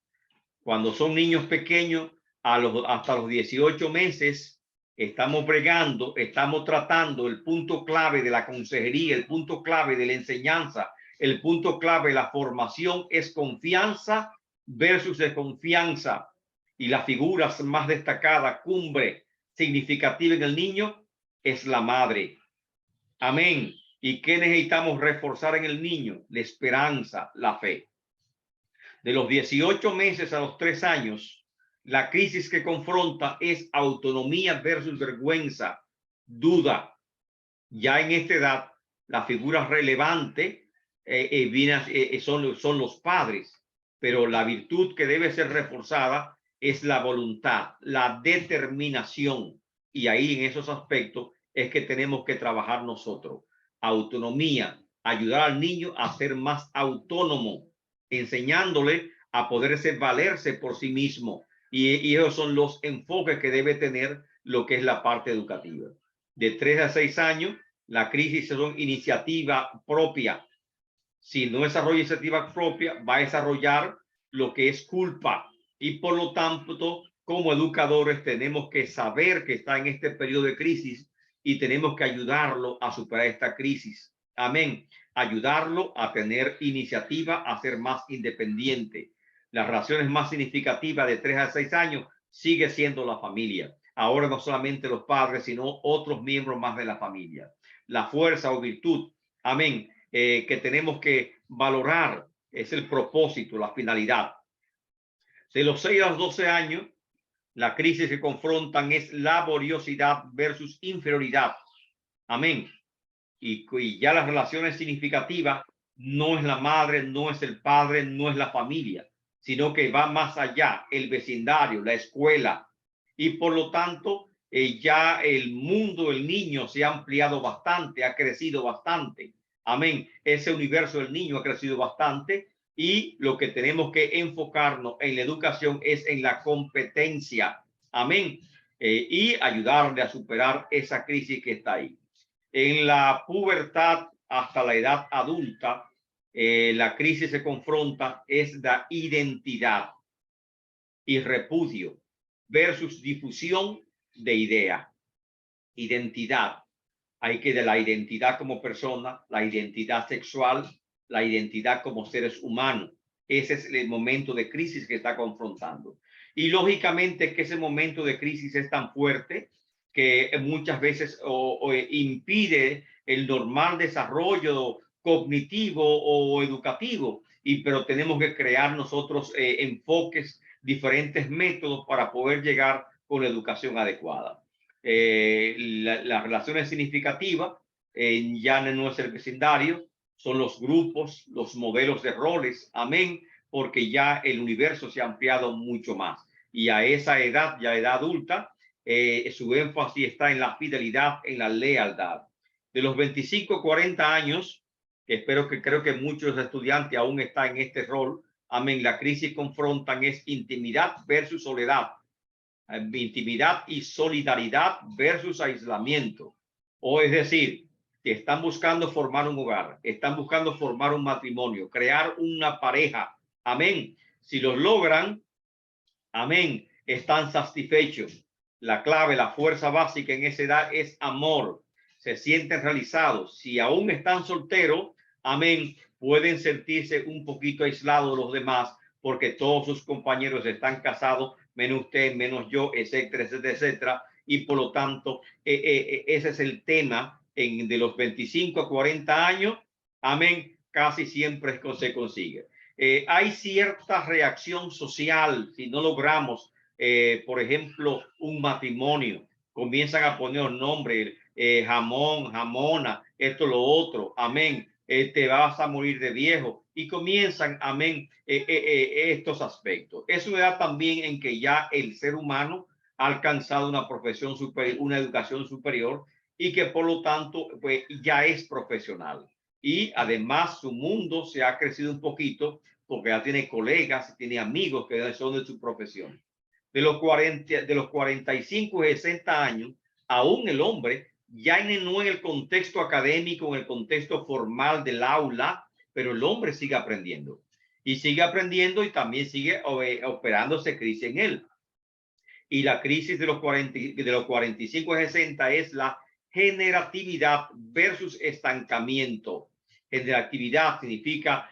Cuando son niños pequeños, hasta los 18 meses, estamos bregando, estamos tratando el punto clave de la consejería, el punto clave de la enseñanza, el punto clave de la formación es confianza versus desconfianza. Y la figura más destacada, cumbre, significativa en el niño, es la madre. Amén. ¿Y qué necesitamos reforzar en el niño? La esperanza, la fe. De los 18 meses a los 3 años, la crisis que confronta es autonomía versus vergüenza, duda. Ya en esta edad, la figura relevante son los padres, pero la virtud que debe ser reforzada es la voluntad, la determinación. Y ahí en esos aspectos es que tenemos que trabajar nosotros. Autonomía, ayudar al niño a ser más autónomo, enseñándole a poderse valerse por sí mismo. Y esos son los enfoques que debe tener lo que es la parte educativa. De 3 a 6 años, la crisis son iniciativa propia. Si no desarrolla iniciativa propia, va a desarrollar lo que es culpa. Y por lo tanto, como educadores, tenemos que saber que está en este periodo de crisis y tenemos que ayudarlo a superar esta crisis. Amén. Ayudarlo a tener iniciativa, a ser más independiente. Las relaciones más significativas de 3 a 6 años sigue siendo la familia. Ahora no solamente los padres, sino otros miembros más de la familia. La fuerza o virtud, amén, que tenemos que valorar es el propósito, la finalidad. De los 6 a los 12 años, la crisis que confrontan es laboriosidad versus inferioridad. Amén. Y ya las relaciones significativas no es la madre, no es el padre, no es la familia, sino que va más allá, el vecindario, la escuela. Y por lo tanto, ya el mundo del niño se ha ampliado bastante, ha crecido bastante. Amén. Ese universo del niño ha crecido bastante y lo que tenemos que enfocarnos en la educación es en la competencia. Amén. Y ayudarle a superar esa crisis que está ahí. En la pubertad hasta la edad adulta, la crisis se confronta es la identidad y repudio versus difusión de idea. Identidad. Hay que de la identidad como persona, la identidad sexual, la identidad como seres humanos. Ese es el momento de crisis que está confrontando. Y lógicamente que ese momento de crisis es tan fuerte que muchas veces impide el normal desarrollo cognitivo o educativo. Pero tenemos que crear nosotros enfoques, diferentes métodos para poder llegar con la educación adecuada. Las relaciones significativas ya no es el vecindario, son los grupos, los modelos de roles, amén, porque ya el universo se ha ampliado mucho más. Y a esa edad, ya edad adulta, su énfasis está en la fidelidad, en la lealtad. De los 25 a 40 años, creo que muchos estudiantes aún están en este rol, amén, la crisis confrontan es intimidad versus soledad. Intimidad y solidaridad versus aislamiento. O es decir, que están buscando formar un hogar, están buscando formar un matrimonio, crear una pareja. Amén. Si los logran, amén, están satisfechos. La clave, la fuerza básica en esa edad es amor. Se sienten realizados. Si aún están solteros, amén, pueden sentirse un poquito aislados de los demás porque todos sus compañeros están casados, menos usted, menos yo, etcétera, etcétera, etcétera. Y por lo tanto, ese es el tema de los 25 a 40 años. Amén. Casi siempre se consigue. Hay cierta reacción social si no logramos, por ejemplo, un matrimonio. Comienzan a poner nombres, jamón, jamona, esto, lo otro. Amén. Te vas a morir de viejo. Y comienzan, amén, estos aspectos. Es una edad también en que ya el ser humano ha alcanzado una profesión superior, una educación superior, y que por lo tanto pues ya es profesional. Y además su mundo se ha crecido un poquito porque ya tiene colegas, tiene amigos que son de su profesión. de los 45 y 60 años, aún el hombre ya no en el contexto académico, en el contexto formal del aula, pero el hombre sigue aprendiendo y también sigue operándose crisis en él. Y la crisis de los 45 y 60 es la generatividad versus estancamiento. Generatividad significa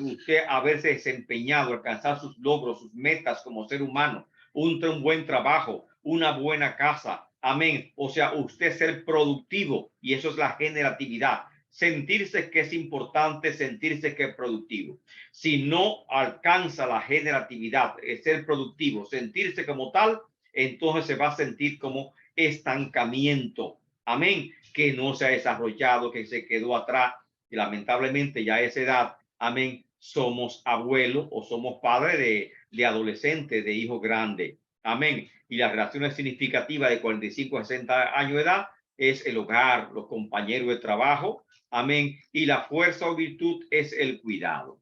usted haberse desempeñado, alcanzar sus logros, sus metas como ser humano, un buen trabajo, una buena casa. Amén. O sea, usted ser productivo, y eso es la generatividad. Sentirse que es importante, sentirse que es productivo. Si no alcanza la generatividad, ser productivo, sentirse como tal, entonces se va a sentir como estancamiento. Amén. Que no se ha desarrollado, que se quedó atrás. Y lamentablemente ya a esa edad, amén, somos abuelos o somos padres de adolescentes, de hijos grandes. Amén. Y las relaciones significativas de 45 a 60 años de edad es el hogar, los compañeros de trabajo. Amén. Y la fuerza o virtud es el cuidado.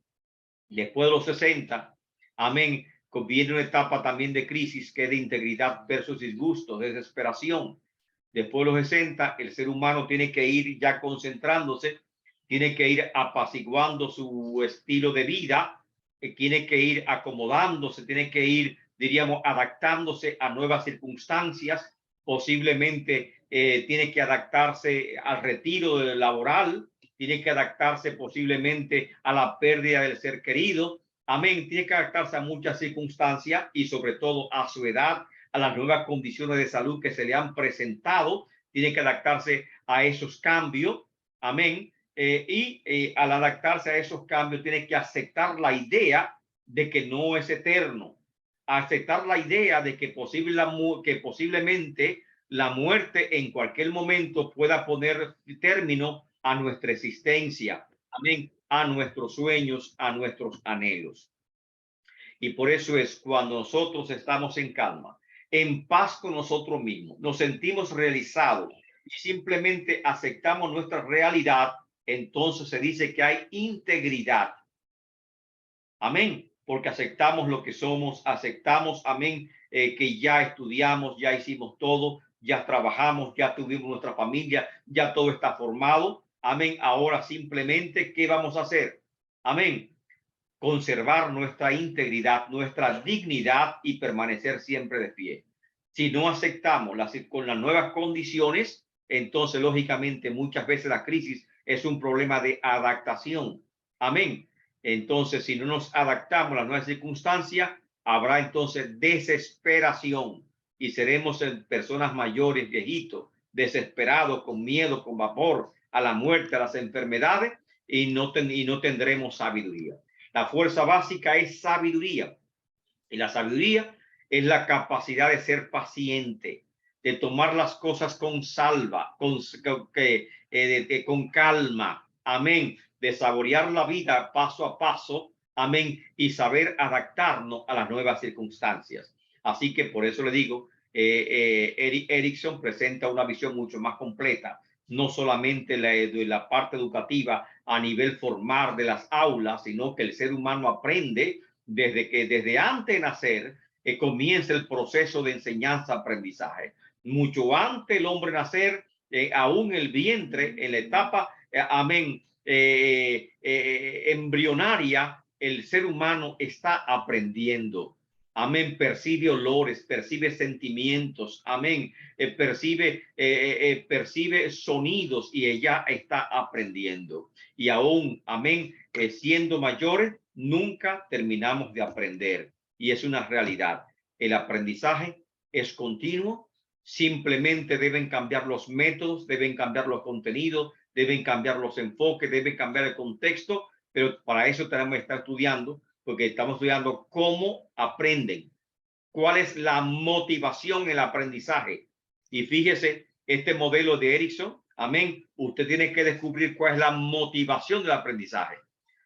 Después de los 60, amén, viene una etapa también de crisis que es de integridad versus disgusto, desesperación. Después de los 60, el ser humano tiene que ir ya concentrándose, tiene que ir apaciguando su estilo de vida, tiene que ir acomodándose, tiene que ir, diríamos, adaptándose a nuevas circunstancias, posiblemente tiene que adaptarse al retiro laboral, tiene que adaptarse posiblemente a la pérdida del ser querido. Amén. Tiene que adaptarse a muchas circunstancias y sobre todo a su edad, a las nuevas condiciones de salud que se le han presentado. Tiene que adaptarse a esos cambios. Amén. Al adaptarse a esos cambios tiene que aceptar la idea de que no es eterno. Aceptar la idea de que posiblemente la muerte en cualquier momento pueda poner término a nuestra existencia, amén, a nuestros sueños, a nuestros anhelos. Y por eso es cuando nosotros estamos en calma, en paz con nosotros mismos, nos sentimos realizados y simplemente aceptamos nuestra realidad, entonces se dice que hay integridad. Amén, porque aceptamos lo que somos, aceptamos, amén, que ya estudiamos, ya hicimos todo, ya trabajamos, ya tuvimos nuestra familia, ya todo está formado. Amén. Ahora simplemente, ¿qué vamos a hacer? Amén. Conservar nuestra integridad, nuestra dignidad y permanecer siempre de pie. Si no aceptamos con las nuevas condiciones, entonces lógicamente muchas veces la crisis es un problema de adaptación. Amén. Entonces, si no nos adaptamos a las nuevas circunstancias, habrá entonces desesperación y seremos personas mayores, viejitos, desesperados, con miedo, con vapor a la muerte, a las enfermedades, y no tendremos sabiduría. La fuerza básica es sabiduría, y la sabiduría es la capacidad de ser paciente, de tomar las cosas con con calma, amén, de saborear la vida paso a paso, amén, y saber adaptarnos a las nuevas circunstancias. Así que por eso le digo, Erickson presenta una visión mucho más completa, no solamente de la parte educativa a nivel formal de las aulas, sino que el ser humano aprende desde antes de nacer, comienza el proceso de enseñanza-aprendizaje. Mucho antes el hombre nacer, aún el vientre, en la etapa, amén, embrionaria, el ser humano está aprendiendo. Amén, percibe olores, percibe sentimientos, amén, percibe sonidos y ella está aprendiendo. Y aún, amén, siendo mayores, nunca terminamos de aprender. Y es una realidad. El aprendizaje es continuo, simplemente deben cambiar los métodos, deben cambiar los contenidos, deben cambiar los enfoques, deben cambiar el contexto, pero para eso tenemos que estar estudiando, porque estamos estudiando cómo aprenden, cuál es la motivación en el aprendizaje. Y fíjese, este modelo de Erickson, amén, usted tiene que descubrir cuál es la motivación del aprendizaje.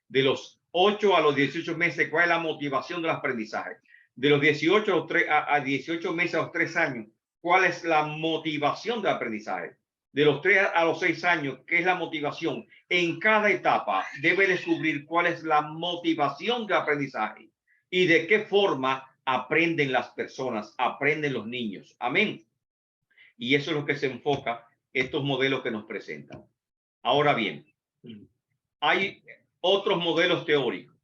De los 8 a los 18 meses, cuál es la motivación del aprendizaje. De los 18 a 18 meses a los 3 años, cuál es la motivación del aprendizaje. De los 3 a los 6 años, ¿qué es la motivación? En cada etapa debe descubrir cuál es la motivación del aprendizaje y de qué forma aprenden las personas, aprenden los niños. Amén. Y eso es lo que se enfoca estos modelos que nos presentan. Ahora bien, hay otros modelos teóricos.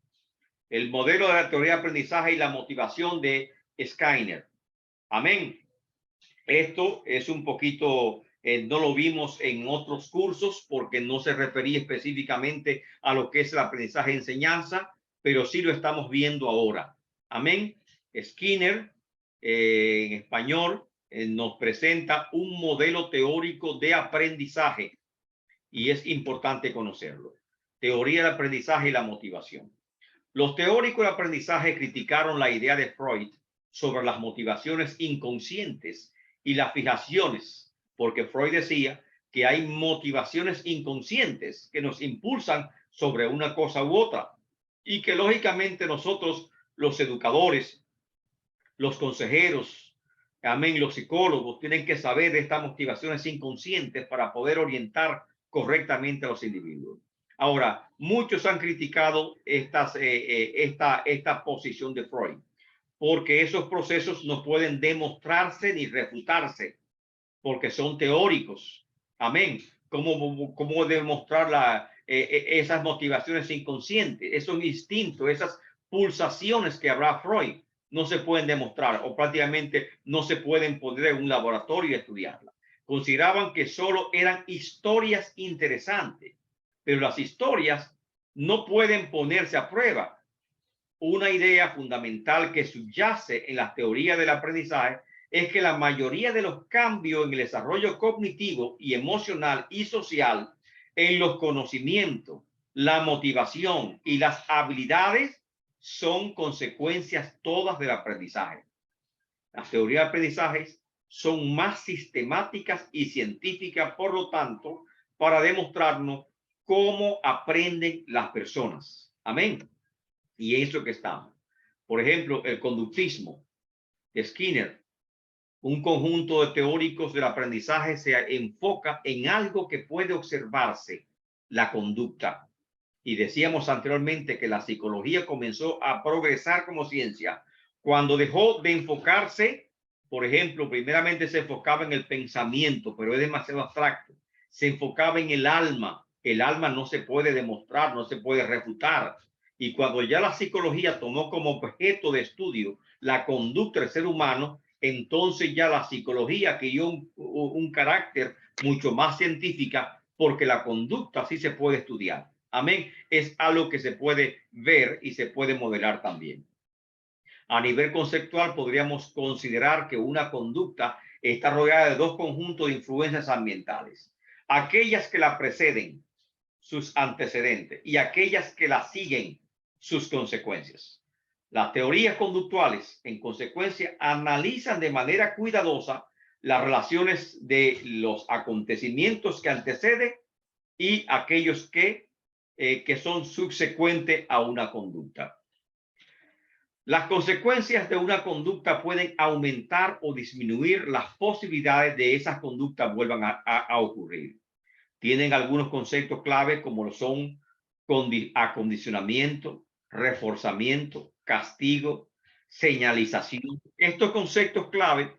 El modelo de la teoría de aprendizaje y la motivación de Skinner. Amén. Esto es un poquito, no lo vimos en otros cursos porque no se refería específicamente a lo que es el aprendizaje de enseñanza, pero sí lo estamos viendo ahora. Amén. Skinner, en español, nos presenta un modelo teórico de aprendizaje y es importante conocerlo. Teoría del aprendizaje y la motivación. Los teóricos del aprendizaje criticaron la idea de Freud sobre las motivaciones inconscientes y las fijaciones, porque Freud decía que hay motivaciones inconscientes que nos impulsan sobre una cosa u otra y que lógicamente nosotros, los educadores, los consejeros, amén, los psicólogos, tienen que saber de estas motivaciones inconscientes para poder orientar correctamente a los individuos. Ahora, muchos han criticado esta posición de Freud, porque esos procesos no pueden demostrarse ni refutarse, porque son teóricos. Amén. ¿Cómo demostrar esas motivaciones inconscientes, esos instintos, esas pulsaciones que habrá Freud? No se pueden demostrar o prácticamente no se pueden poner en un laboratorio y estudiarla. Consideraban que solo eran historias interesantes, pero las historias no pueden ponerse a prueba. Una idea fundamental que subyace en las teorías del aprendizaje es que la mayoría de los cambios en el desarrollo cognitivo y emocional y social, en los conocimientos, la motivación y las habilidades son consecuencias todas del aprendizaje. Las teorías de aprendizaje son más sistemáticas y científicas, por lo tanto, para demostrarnos cómo aprenden las personas. Amén. Y eso que estamos. Por ejemplo, el conductismo de Skinner, un conjunto de teóricos del aprendizaje, se enfoca en algo que puede observarse, la conducta. Y decíamos anteriormente que la psicología comenzó a progresar como ciencia cuando dejó de enfocarse, por ejemplo, primeramente se enfocaba en el pensamiento, pero es demasiado abstracto. Se enfocaba en el alma. El alma no se puede demostrar, no se puede refutar. Y cuando ya la psicología tomó como objeto de estudio la conducta del ser humano, entonces ya la psicología adquirió un carácter mucho más científica, porque la conducta sí se puede estudiar. Amén. Es algo que se puede ver y se puede modelar también. A nivel conceptual, podríamos considerar que una conducta está rodeada de dos conjuntos de influencias ambientales. Aquellas que la preceden, sus antecedentes, y aquellas que la siguen, sus consecuencias. Las teorías conductuales, en consecuencia, analizan de manera cuidadosa las relaciones de los acontecimientos que anteceden y aquellos que son subsecuentes a una conducta. Las consecuencias de una conducta pueden aumentar o disminuir las posibilidades de esas conductas vuelvan a ocurrir. Tienen algunos conceptos clave como lo son acondicionamiento, reforzamiento, castigo, señalización. Estos conceptos clave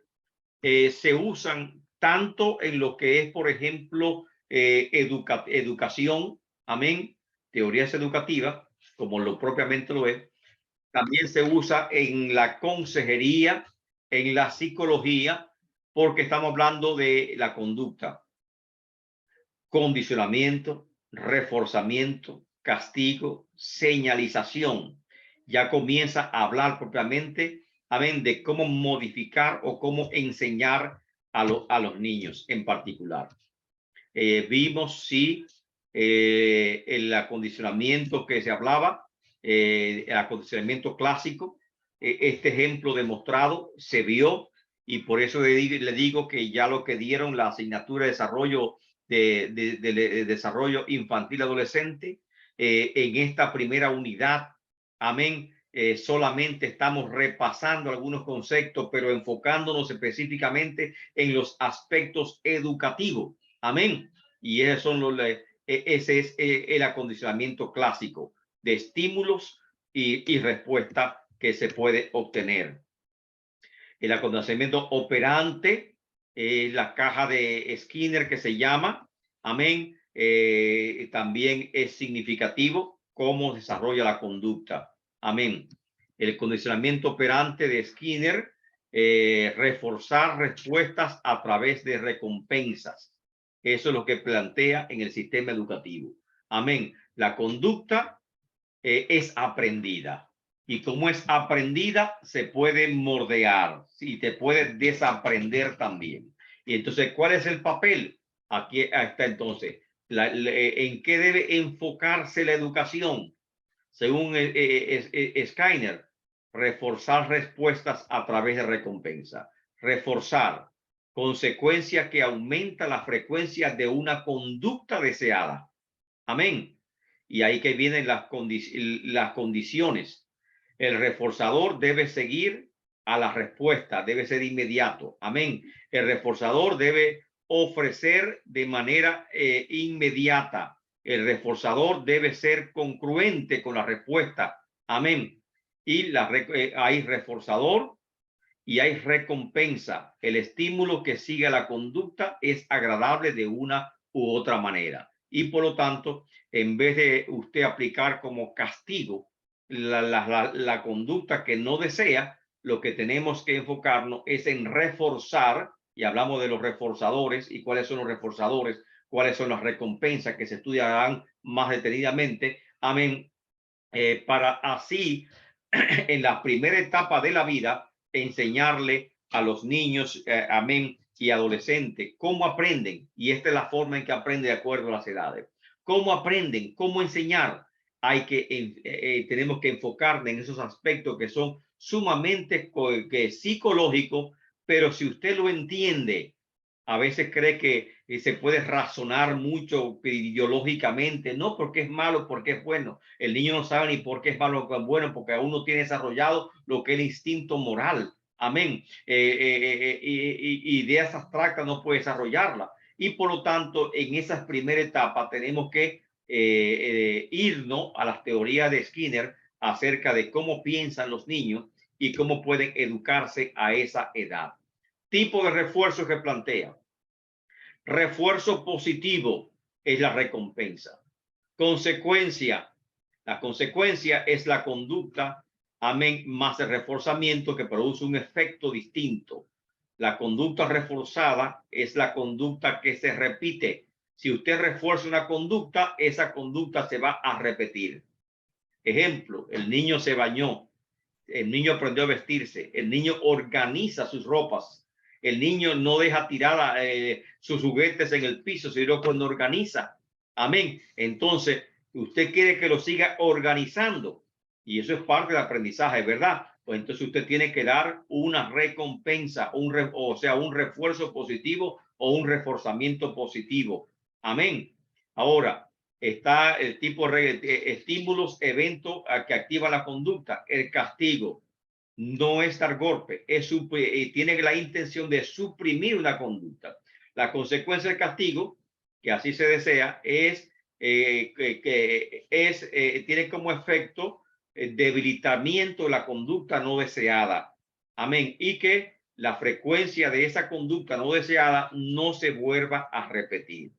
se usan tanto en lo que es, por ejemplo, educación, amén, teorías educativas, como lo propiamente lo es. También se usa en la consejería, en la psicología, porque estamos hablando de la conducta. Condicionamiento, reforzamiento, castigo, señalización. Ya comienza a hablar propiamente, amén, de cómo modificar o cómo enseñar a los niños en particular. Vimos, sí, el acondicionamiento que se hablaba, el acondicionamiento clásico. Este ejemplo demostrado se vio, y por eso le digo que ya lo que dieron la asignatura de desarrollo de desarrollo infantil adolescente, en esta primera unidad, amén, solamente estamos repasando algunos conceptos, pero enfocándonos específicamente en los aspectos educativos, amén. Y ese es el acondicionamiento clásico de estímulos y respuesta que se puede obtener. El acondicionamiento operante, la caja de Skinner que se llama, amén, también es significativo cómo desarrolla la conducta, amén. El condicionamiento operante de Skinner, reforzar respuestas a través de recompensas. Eso es lo que plantea en el sistema educativo, amén. La conducta es aprendida. Y como es aprendida, se puede moldear y te puede desaprender también. Y entonces, ¿cuál es el papel? Aquí está entonces, ¿en qué debe enfocarse la educación? Según Skinner, reforzar respuestas a través de recompensa. Reforzar, consecuencia que aumenta la frecuencia de una conducta deseada. Amén. Y ahí que vienen las condiciones. El reforzador debe seguir a la respuesta, debe ser inmediato. Amén. El reforzador debe ofrecer de manera inmediata. El reforzador debe ser congruente con la respuesta. Amén. Y hay reforzador y hay recompensa. El estímulo que sigue la conducta es agradable de una u otra manera. Y por lo tanto, en vez de usted aplicar como castigo la conducta que no desea, lo que tenemos que enfocarnos es en reforzar, y hablamos de los reforzadores y cuáles son los reforzadores, cuáles son las recompensas que se estudiarán más detenidamente, amén, para así en la primera etapa de la vida enseñarle a los niños, amén, y adolescentes cómo aprenden, y esta es la forma en que aprenden de acuerdo a las edades. ¿Cómo aprenden? ¿Cómo enseñar? Tenemos que enfocarnos en esos aspectos que son sumamente psicológicos, pero si usted lo entiende, a veces cree que se puede razonar mucho ideológicamente, no porque es malo, porque es bueno. El niño no sabe ni por qué es malo o es bueno, porque aún no tiene desarrollado lo que es el instinto moral. Amén. Ideas abstractas no puede desarrollarla. Y por lo tanto, en esas primeras etapas tenemos que irnos a las teorías de Skinner acerca de cómo piensan los niños y cómo pueden educarse a esa edad. Tipo de refuerzo que plantea. Refuerzo positivo es la recompensa. Consecuencia. La consecuencia es la conducta, amén, más el reforzamiento que produce un efecto distinto. La conducta reforzada es la conducta que se repite. Si usted refuerza una conducta, esa conducta se va a repetir. Ejemplo, el niño se bañó, el niño aprendió a vestirse, el niño organiza sus ropas, el niño no deja tirada sus juguetes en el piso, sino cuando organiza. Amén. Entonces, usted quiere que lo siga organizando y eso es parte del aprendizaje, ¿verdad? Pues entonces usted tiene que dar una recompensa, o sea, un refuerzo positivo o un reforzamiento positivo. Amén. Ahora, está el tipo de estímulos, eventos que activan la conducta. El castigo no es dar golpe, tiene la intención de suprimir una conducta. La consecuencia del castigo, que así se desea, es tiene como efecto debilitamiento de la conducta no deseada. Amén. Y que la frecuencia de esa conducta no deseada no se vuelva a repetir.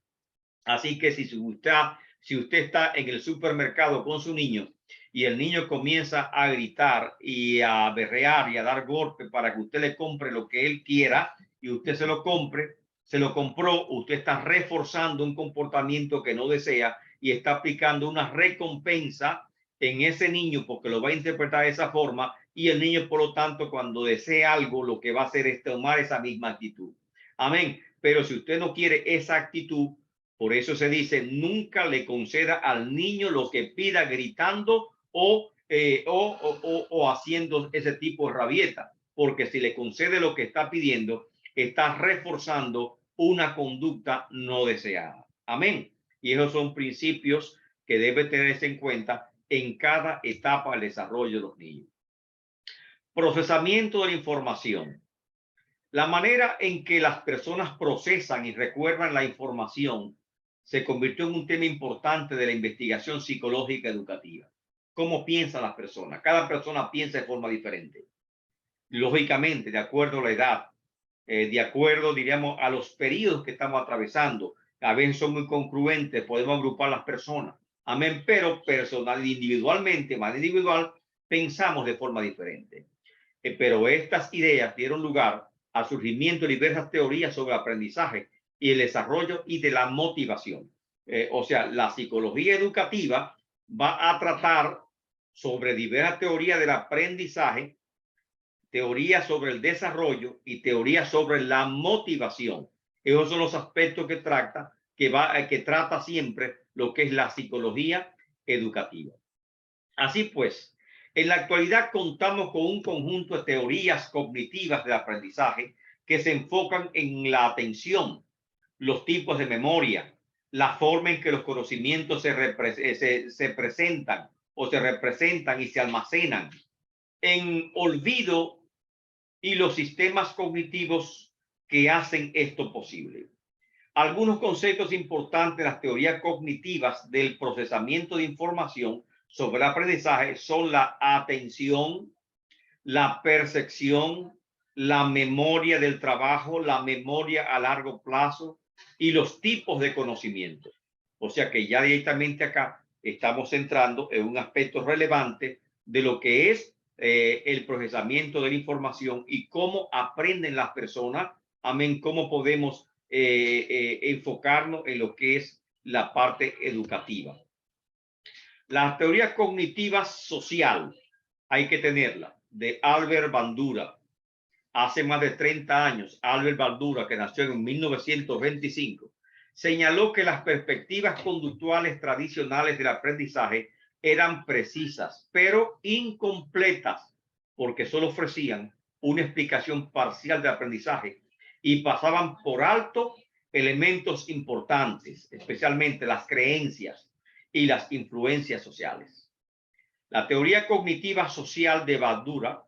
Así que si usted está en el supermercado con su niño y el niño comienza a gritar y a berrear y a dar golpes para que usted le compre lo que él quiera y usted se lo compró, usted está reforzando un comportamiento que no desea y está aplicando una recompensa en ese niño porque lo va a interpretar de esa forma y el niño, por lo tanto, cuando desea algo, lo que va a hacer es tomar esa misma actitud. Amén. Pero si usted no quiere esa actitud, por eso se dice, nunca le conceda al niño lo que pida gritando o haciendo ese tipo de rabieta, porque si le concede lo que está pidiendo, está reforzando una conducta no deseada. Amén. Y esos son principios que debe tenerse en cuenta en cada etapa del desarrollo de los niños. Procesamiento de la información. La manera en que las personas procesan y recuerdan la información se convirtió en un tema importante de la investigación psicológica educativa. ¿Cómo piensan las personas? Cada persona piensa de forma diferente. lógicamente, de acuerdo a la edad, de acuerdo, diríamos, a los periodos que estamos atravesando. A veces son muy congruentes, podemos agrupar las personas. Amén, pero personal, individualmente, más individual, pensamos de forma diferente. Pero estas ideas dieron lugar al surgimiento de diversas teorías sobre el aprendizaje y el desarrollo y de la motivación. O sea, la psicología educativa va a tratar sobre diversas teorías del aprendizaje, teorías sobre el desarrollo y teorías sobre la motivación. Esos son los aspectos que trata siempre lo que es la psicología educativa. Así pues, en la actualidad contamos con un conjunto de teorías cognitivas del aprendizaje que se enfocan en la atención, los tipos de memoria, la forma en que los conocimientos se presentan o se representan y se almacenan, en olvido y los sistemas cognitivos que hacen esto posible. Algunos conceptos importantes de las teorías cognitivas del procesamiento de información sobre el aprendizaje son la atención, la percepción, la memoria del trabajo, la memoria a largo plazo y los tipos de conocimiento. O sea que ya directamente acá estamos entrando en un aspecto relevante de lo que es el procesamiento de la información y cómo aprenden las personas. Amén, cómo podemos enfocarnos en lo que es la parte educativa. La teoría cognitiva social hay que tenerla, de Albert Bandura. Hace más de 30 años, Albert Bandura, que nació en 1925, señaló que las perspectivas conductuales tradicionales del aprendizaje eran precisas, pero incompletas, porque solo ofrecían una explicación parcial del aprendizaje y pasaban por alto elementos importantes, especialmente las creencias y las influencias sociales. La teoría cognitiva social de Bandura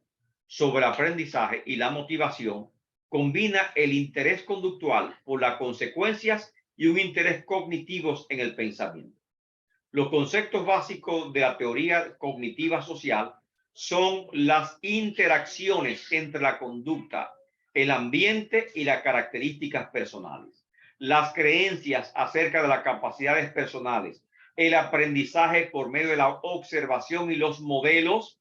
sobre el aprendizaje y la motivación combina el interés conductual por las consecuencias y un interés cognitivo en el pensamiento. Los conceptos básicos de la teoría cognitiva social son las interacciones entre la conducta, el ambiente y las características personales, las creencias acerca de las capacidades personales, el aprendizaje por medio de la observación y los modelos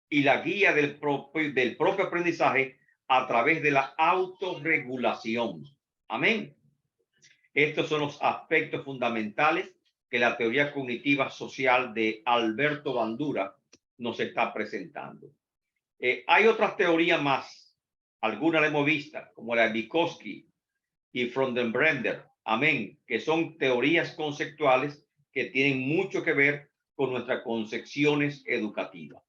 y la guía del propio aprendizaje a través de la autorregulación. Amén. Estos son los aspectos fundamentales que la teoría cognitiva social de Alberto Bandura nos está presentando. Hay otras teorías más, algunas las hemos visto, como la de Vygotsky y Fromdenbrenner, amén, que son teorías conceptuales que tienen mucho que ver con nuestras concepciones educativas.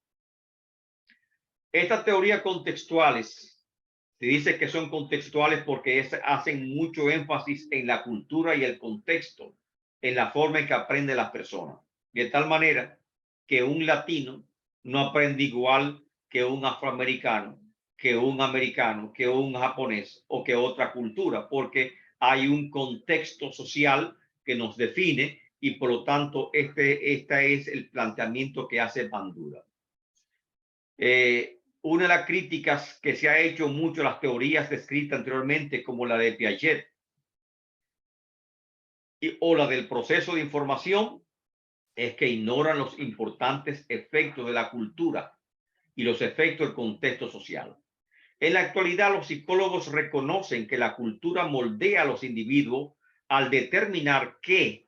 Estas teorías contextuales, se dice que son contextuales porque hacen mucho énfasis en la cultura y el contexto, en la forma en que aprenden las personas. De tal manera que un latino no aprende igual que un afroamericano, que un americano, que un japonés o que otra cultura, porque hay un contexto social que nos define y por lo tanto este es el planteamiento que hace Bandura. Una de las críticas que se ha hecho mucho a las teorías descritas anteriormente, como la de Piaget o la del proceso de información, es que ignoran los importantes efectos de la cultura y los efectos del contexto social. En la actualidad, los psicólogos reconocen que la cultura moldea a los individuos al determinar qué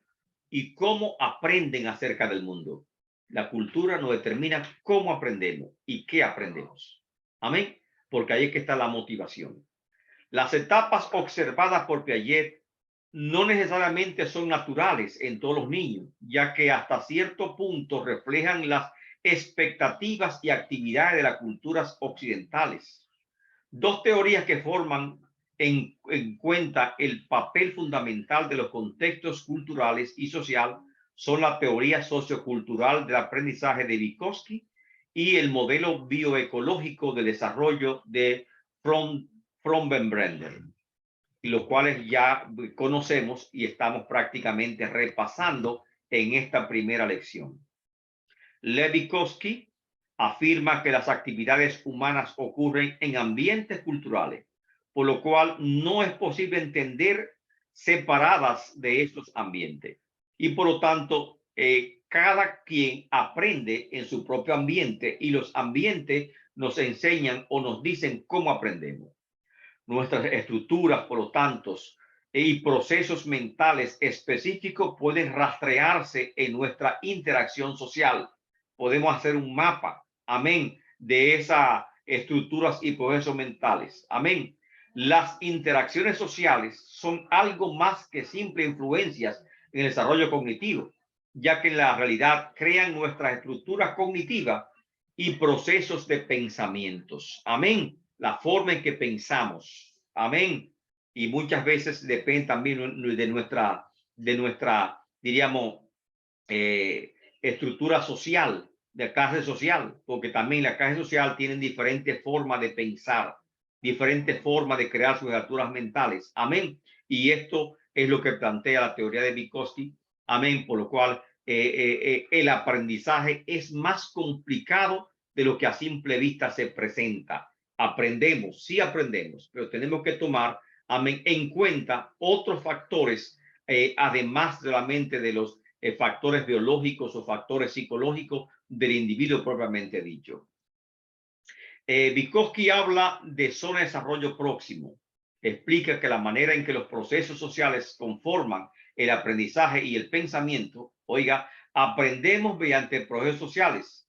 y cómo aprenden acerca del mundo. La cultura nos determina cómo aprendemos y qué aprendemos. Amén. Porque ahí es que está la motivación. Las etapas observadas por Piaget no necesariamente son naturales en todos los niños, ya que hasta cierto punto reflejan las expectativas y actividades de las culturas occidentales. Dos teorías que forman en cuenta el papel fundamental de los contextos culturales y social son la teoría sociocultural del aprendizaje de Vygotsky y el modelo bioecológico de desarrollo de Fromdenbrenner, y los cuales ya conocemos y estamos prácticamente repasando en esta primera lección. Vygotsky afirma que las actividades humanas ocurren en ambientes culturales, por lo cual no es posible entender separadas de estos ambientes. Y por lo tanto, cada quien aprende en su propio ambiente y los ambientes nos enseñan o nos dicen cómo aprendemos. Nuestras estructuras, por lo tanto, y procesos mentales específicos pueden rastrearse en nuestra interacción social. Podemos hacer un mapa, amén, de esas estructuras y procesos mentales. Amén. Las interacciones sociales son algo más que simples influencias en el desarrollo cognitivo, ya que en la realidad crean nuestras estructuras cognitivas y procesos de pensamientos. Amén. La forma en que pensamos. Amén. Y muchas veces depende también de nuestra, diríamos, estructura social, de clase social, porque también la clase social tienen diferentes formas de pensar, diferentes formas de crear sus estructuras mentales. Amén. Y esto es lo que plantea la teoría de Vygotsky. Amén. Por lo cual el aprendizaje es más complicado de lo que a simple vista se presenta. Aprendemos, sí aprendemos, pero tenemos que tomar, amén, en cuenta otros factores, además de la mente de los factores biológicos o factores psicológicos del individuo propiamente dicho. Vygotsky habla de zona de desarrollo próximo. Explica que la manera en que los procesos sociales conforman el aprendizaje y el pensamiento, oiga, aprendemos mediante procesos sociales,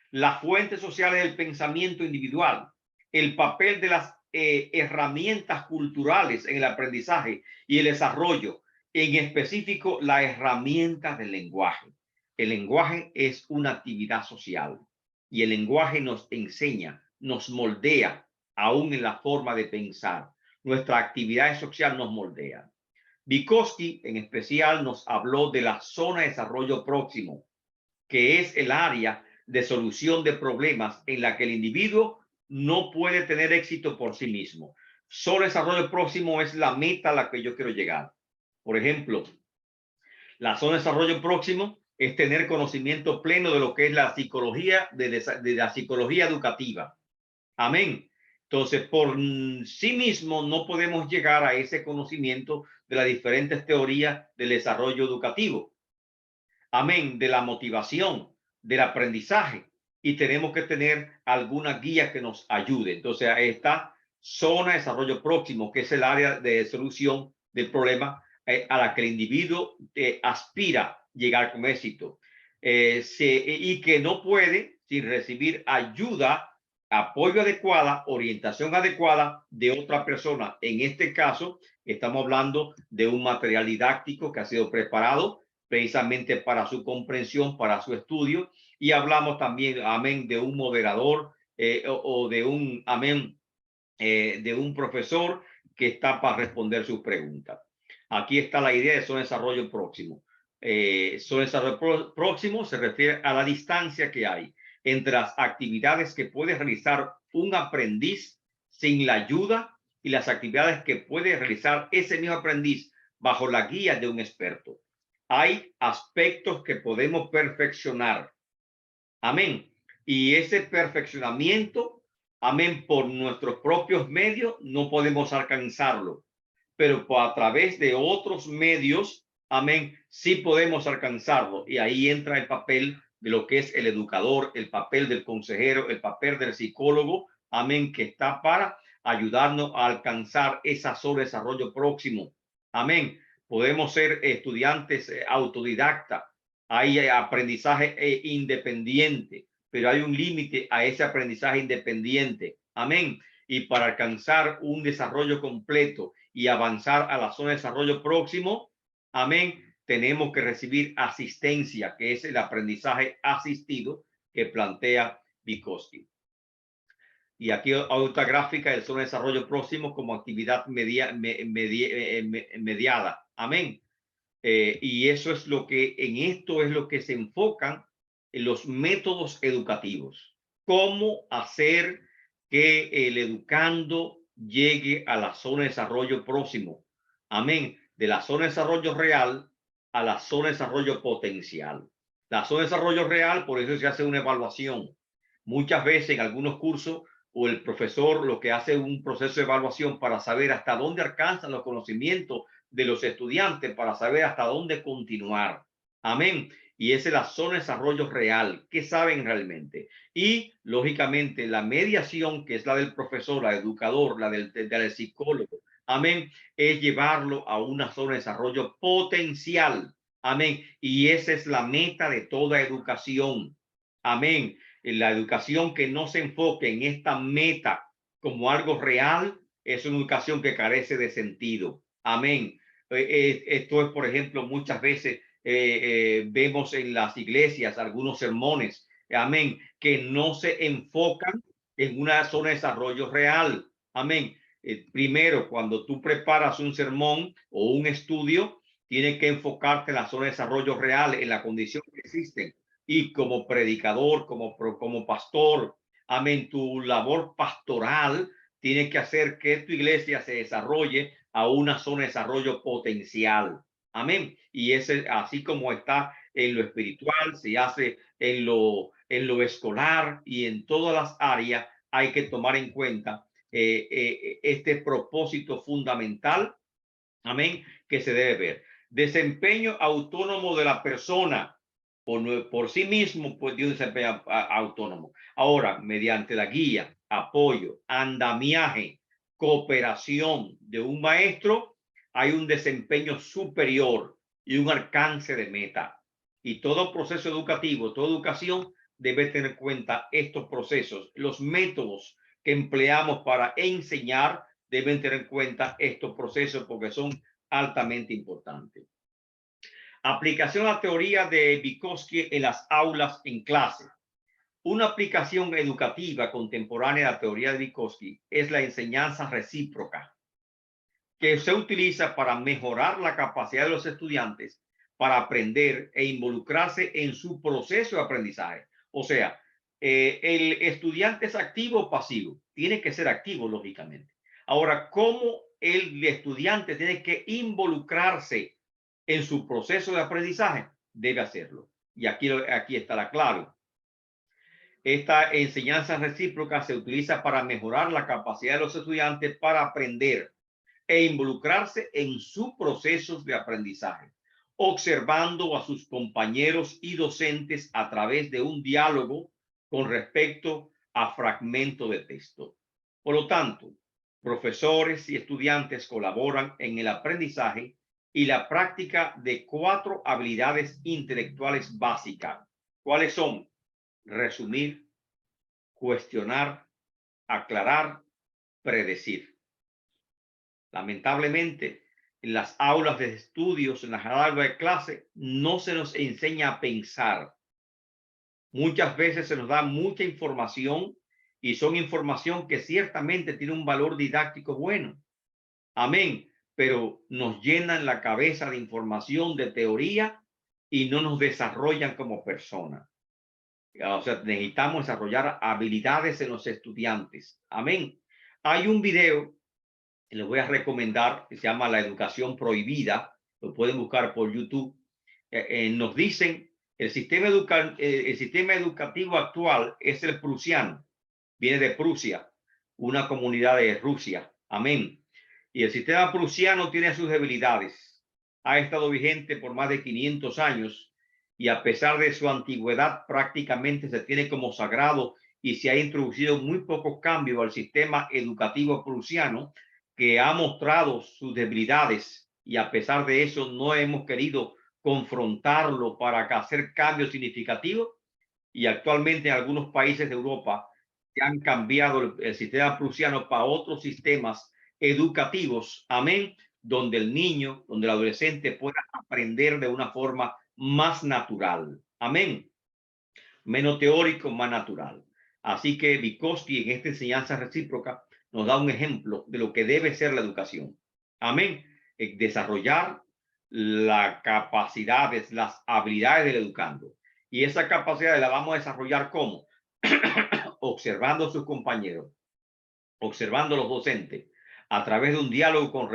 las fuentes sociales del pensamiento individual, el papel de las herramientas culturales en el aprendizaje y el desarrollo, en específico la herramienta del lenguaje. El lenguaje es una actividad social y el lenguaje nos enseña, nos moldea, aún en la forma de pensar. Nuestra actividad social nos moldea. Vygotsky en especial nos habló de la zona de desarrollo próximo, que es el área de solución de problemas en la que el individuo no puede tener éxito por sí mismo. Solo desarrollo próximo es la meta a la que yo quiero llegar. Por ejemplo, la zona de desarrollo próximo es tener conocimiento pleno de lo que es la psicología, de la psicología educativa. Amén. Entonces, por sí mismo no podemos llegar a ese conocimiento de las diferentes teorías del desarrollo educativo. Amén. De la motivación, del aprendizaje, y tenemos que tener alguna guía que nos ayude. Entonces, esta zona de desarrollo próximo, que es el área de solución del problema a la que el individuo aspira llegar con éxito, y que no puede sin recibir ayuda, apoyo adecuada, orientación adecuada de otra persona. En este caso, estamos hablando de un material didáctico que ha sido preparado precisamente para su comprensión, para su estudio, y hablamos también, amén, de un moderador o de un, amén, de un profesor que está para responder sus preguntas. Aquí está la idea de zona de desarrollo próximo. Zona de desarrollo próximo se refiere a la distancia que hay entre las actividades que puede realizar un aprendiz sin la ayuda y las actividades que puede realizar ese mismo aprendiz bajo la guía de un experto. Hay aspectos que podemos perfeccionar. Amén. Y ese perfeccionamiento, amén, por nuestros propios medios no podemos alcanzarlo, pero a través de otros medios, amén, sí podemos alcanzarlo. Y ahí entra el papel de lo que es el educador, el papel del consejero, el papel del psicólogo, amén, que está para ayudarnos a alcanzar esa zona de desarrollo próximo. Amén. Podemos ser estudiantes autodidactas. Hay aprendizaje independiente, pero hay un límite a ese aprendizaje independiente. Amén. Y para alcanzar un desarrollo completo y avanzar a la zona de desarrollo próximo, amén, tenemos que recibir asistencia, que es el aprendizaje asistido que plantea Vygotsky. Y aquí otra gráfica del zona de desarrollo próximo como actividad mediada. Amén. Y eso es lo que, en esto es lo que se enfocan en los métodos educativos. Cómo hacer que el educando llegue a la zona de desarrollo próximo. Amén. De la zona de desarrollo real a la zona de desarrollo potencial. La zona de desarrollo real, por eso se hace una evaluación. Muchas veces en algunos cursos o el profesor lo que hace es un proceso de evaluación para saber hasta dónde alcanzan los conocimientos de los estudiantes, para saber hasta dónde continuar. Amén. Y esa es la zona de desarrollo real. ¿Qué saben realmente? Y, lógicamente, la mediación, que es la del profesor, la del educador, la del psicólogo, amén, es llevarlo a una zona de desarrollo potencial. Amén. Y esa es la meta de toda educación. Amén. La educación que no se enfoque en esta meta como algo real es una educación que carece de sentido. Amén. Esto es, por ejemplo, muchas veces vemos en las iglesias algunos sermones, amén, que no se enfocan en una zona de desarrollo real. Amén. Primero, cuando tú preparas un sermón o un estudio, tienes que enfocarte en la zona de desarrollo real, en la condición que existen. Y como predicador, como pastor, amén, tu labor pastoral tiene que hacer que tu iglesia se desarrolle a una zona de desarrollo potencial. Amén. Y ese, así como está en lo espiritual, se hace en lo escolar y en todas las áreas, hay que tomar en cuenta este propósito fundamental, amén, que se debe ver. Desempeño autónomo de la persona. Por sí mismo, pues dio un desempeño autónomo. Ahora, mediante la guía, apoyo, andamiaje, cooperación de un maestro, hay un desempeño superior y un alcance de meta. Y todo proceso educativo, toda educación debe tener en cuenta estos procesos. Los métodos que empleamos para enseñar deben tener en cuenta estos procesos porque son altamente importantes. Aplicación a la teoría de Vygotsky en las aulas en clase. Una aplicación educativa contemporánea de la teoría de Vygotsky es la enseñanza recíproca, que se utiliza para mejorar la capacidad de los estudiantes para aprender e involucrarse en su proceso de aprendizaje. O sea, el estudiante es activo o pasivo. Tiene que ser activo, lógicamente. Ahora, ¿cómo el estudiante tiene que involucrarse en su proceso de aprendizaje? Debe hacerlo. Y aquí está la clave. Esta enseñanza recíproca se utiliza para mejorar la capacidad de los estudiantes para aprender e involucrarse en sus procesos de aprendizaje, observando a sus compañeros y docentes a través de un diálogo con respecto a fragmentos de texto. Por lo tanto, profesores y estudiantes colaboran en el aprendizaje y la práctica de 4 habilidades intelectuales básicas. ¿Cuáles son? Resumir, cuestionar, aclarar, predecir. Lamentablemente, en las aulas de estudios, en las aulas de clase, no se nos enseña a pensar. Muchas veces se nos da mucha información y son información que ciertamente tiene un valor didáctico bueno. Amén. Pero nos llenan la cabeza de información, de teoría y no nos desarrollan como personas. O sea, necesitamos desarrollar habilidades en los estudiantes. Amén. Hay un video que les voy a recomendar que se llama La Educación Prohibida. Lo pueden buscar por YouTube. Nos dicen el sistema educativo actual es el prusiano. Viene de Prusia, una comunidad de Rusia. Amén. Y el sistema prusiano tiene sus debilidades. Ha estado vigente por más de 500 años y a pesar de su antigüedad prácticamente se tiene como sagrado y se ha introducido muy pocos cambios al sistema educativo prusiano, que ha mostrado sus debilidades y a pesar de eso no hemos querido confrontarlo para hacer cambios significativos. Y actualmente en algunos países de Europa se han cambiado el sistema prusiano para otros sistemas educativos, amén, donde el niño, donde el adolescente pueda aprender de una forma más natural, amén, menos teórico, más natural. Así que Vygotsky en esta enseñanza recíproca nos da un ejemplo de lo que debe ser la educación, amén, desarrollar las capacidades, las habilidades del educando. Y esa capacidad la vamos a desarrollar ¿cómo? Observando a sus compañeros, observando a los docentes, a través de un diálogo con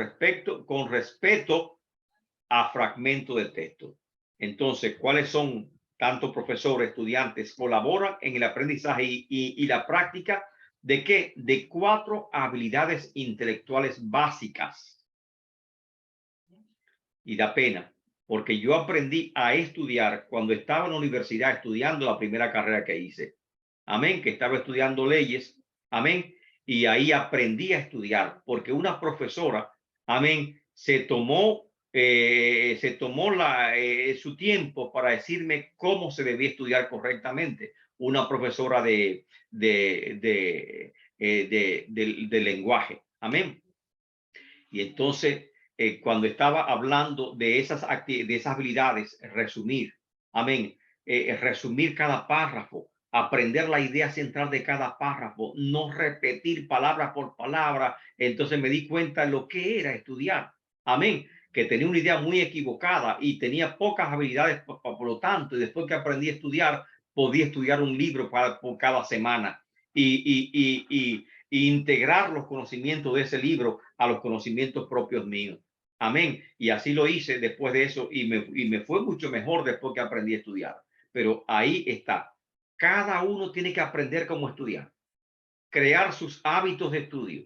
respeto a fragmentos de texto. Entonces, ¿cuáles son tanto profesores, estudiantes, colaboran en el aprendizaje y la práctica de ¿qué? De 4 habilidades intelectuales básicas. Y da pena, porque yo aprendí a estudiar cuando estaba en la universidad estudiando la primera carrera que hice. Amén, que estaba estudiando leyes. Amén. Y ahí aprendí a estudiar, porque una profesora, amén, se tomó su tiempo para decirme cómo se debía estudiar correctamente. Una profesora de lenguaje. Amén. Y entonces, cuando estaba hablando de esas habilidades, resumir, amén, resumir cada párrafo, aprender la idea central de cada párrafo, no repetir palabra por palabra. Entonces me di cuenta de lo que era estudiar. Amén. Que tenía una idea muy equivocada y tenía pocas habilidades, por lo tanto, y después que aprendí a estudiar, podía estudiar un libro por cada semana y integrar los conocimientos de ese libro a los conocimientos propios míos. Amén. Y así lo hice después de eso y me fue mucho mejor después que aprendí a estudiar. Pero ahí está. Cada uno tiene que aprender cómo estudiar, crear sus hábitos de estudio,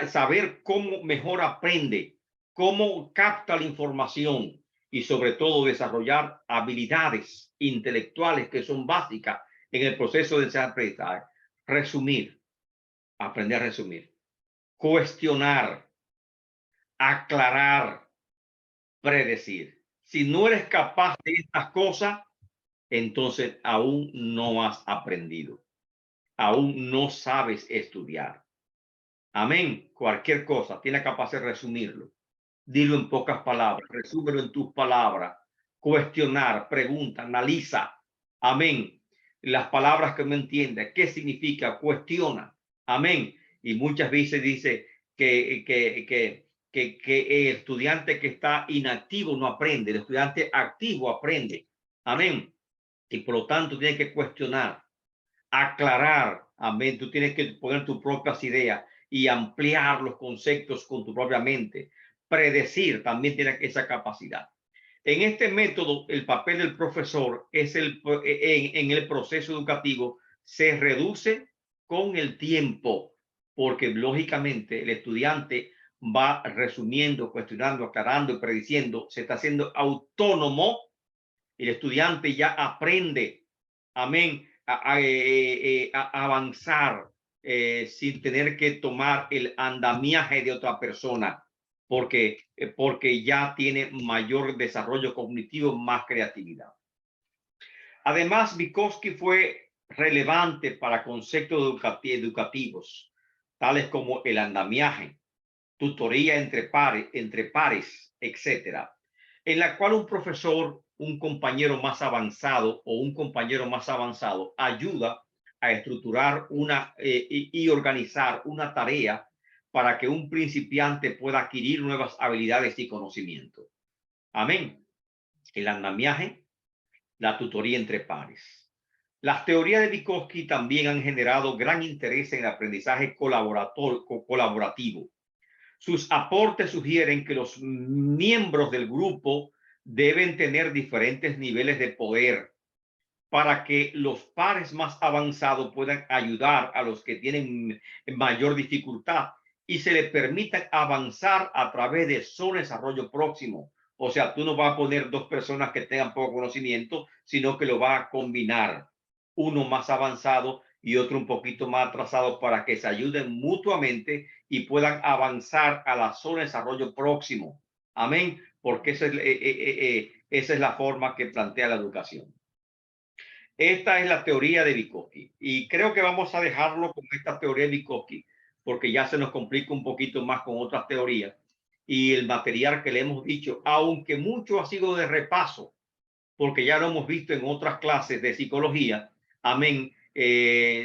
saber cómo mejor aprende, cómo capta la información y sobre todo desarrollar habilidades intelectuales que son básicas en el proceso de aprendizaje. Resumir, aprender a resumir, cuestionar, aclarar, predecir. Si no eres capaz de estas cosas, entonces aún no has aprendido. Aún no sabes estudiar. Amén. Cualquier cosa, tiene capacidad de resumirlo. Dilo en pocas palabras, resúmelo en tus palabras. Cuestionar, pregunta, analiza. Amén. Las palabras que no entiendes, ¿qué significa? Cuestiona. Amén. Y muchas veces dice que el estudiante que está inactivo no aprende, el estudiante activo aprende. Amén. Y por lo tanto tiene que cuestionar, aclarar. Amén. Tú tienes que poner tus propias ideas y ampliar los conceptos con tu propia mente. Predecir, también tiene esa capacidad. En este método, el papel del profesor es en el proceso educativo se reduce con el tiempo, porque lógicamente el estudiante va resumiendo, cuestionando, aclarando y prediciendo, se está haciendo autónomo. El estudiante ya aprende, amén, a avanzar sin tener que tomar el andamiaje de otra persona, porque ya tiene mayor desarrollo cognitivo, más creatividad. Además, Vygotsky fue relevante para conceptos educativos, tales como el andamiaje, tutoría entre pares, etcétera, en la cual un profesor, un compañero más avanzado o un compañero más avanzado ayuda a estructurar y organizar una tarea para que un principiante pueda adquirir nuevas habilidades y conocimientos. Amén. El andamiaje, la tutoría entre pares. Las teorías de Vygotsky también han generado gran interés en el aprendizaje colaborativo. Sus aportes sugieren que los miembros del grupo deben tener diferentes niveles de poder para que los pares más avanzados puedan ayudar a los que tienen mayor dificultad y se les permita avanzar a través de su desarrollo próximo. O sea, tú no vas a poner dos personas que tengan poco conocimiento, sino que lo vas a combinar, uno más avanzado y otro un poquito más atrasado, para que se ayuden mutuamente y puedan avanzar a la zona de desarrollo próximo. Amén. Porque esa es la forma que plantea la educación. Esta es la teoría de Vygotsky y creo que vamos a dejarlo con esta teoría de Vygotsky porque ya se nos complica un poquito más con otras teorías y el material que le hemos dicho, aunque mucho ha sido de repaso, porque ya lo hemos visto en otras clases de psicología. Amén.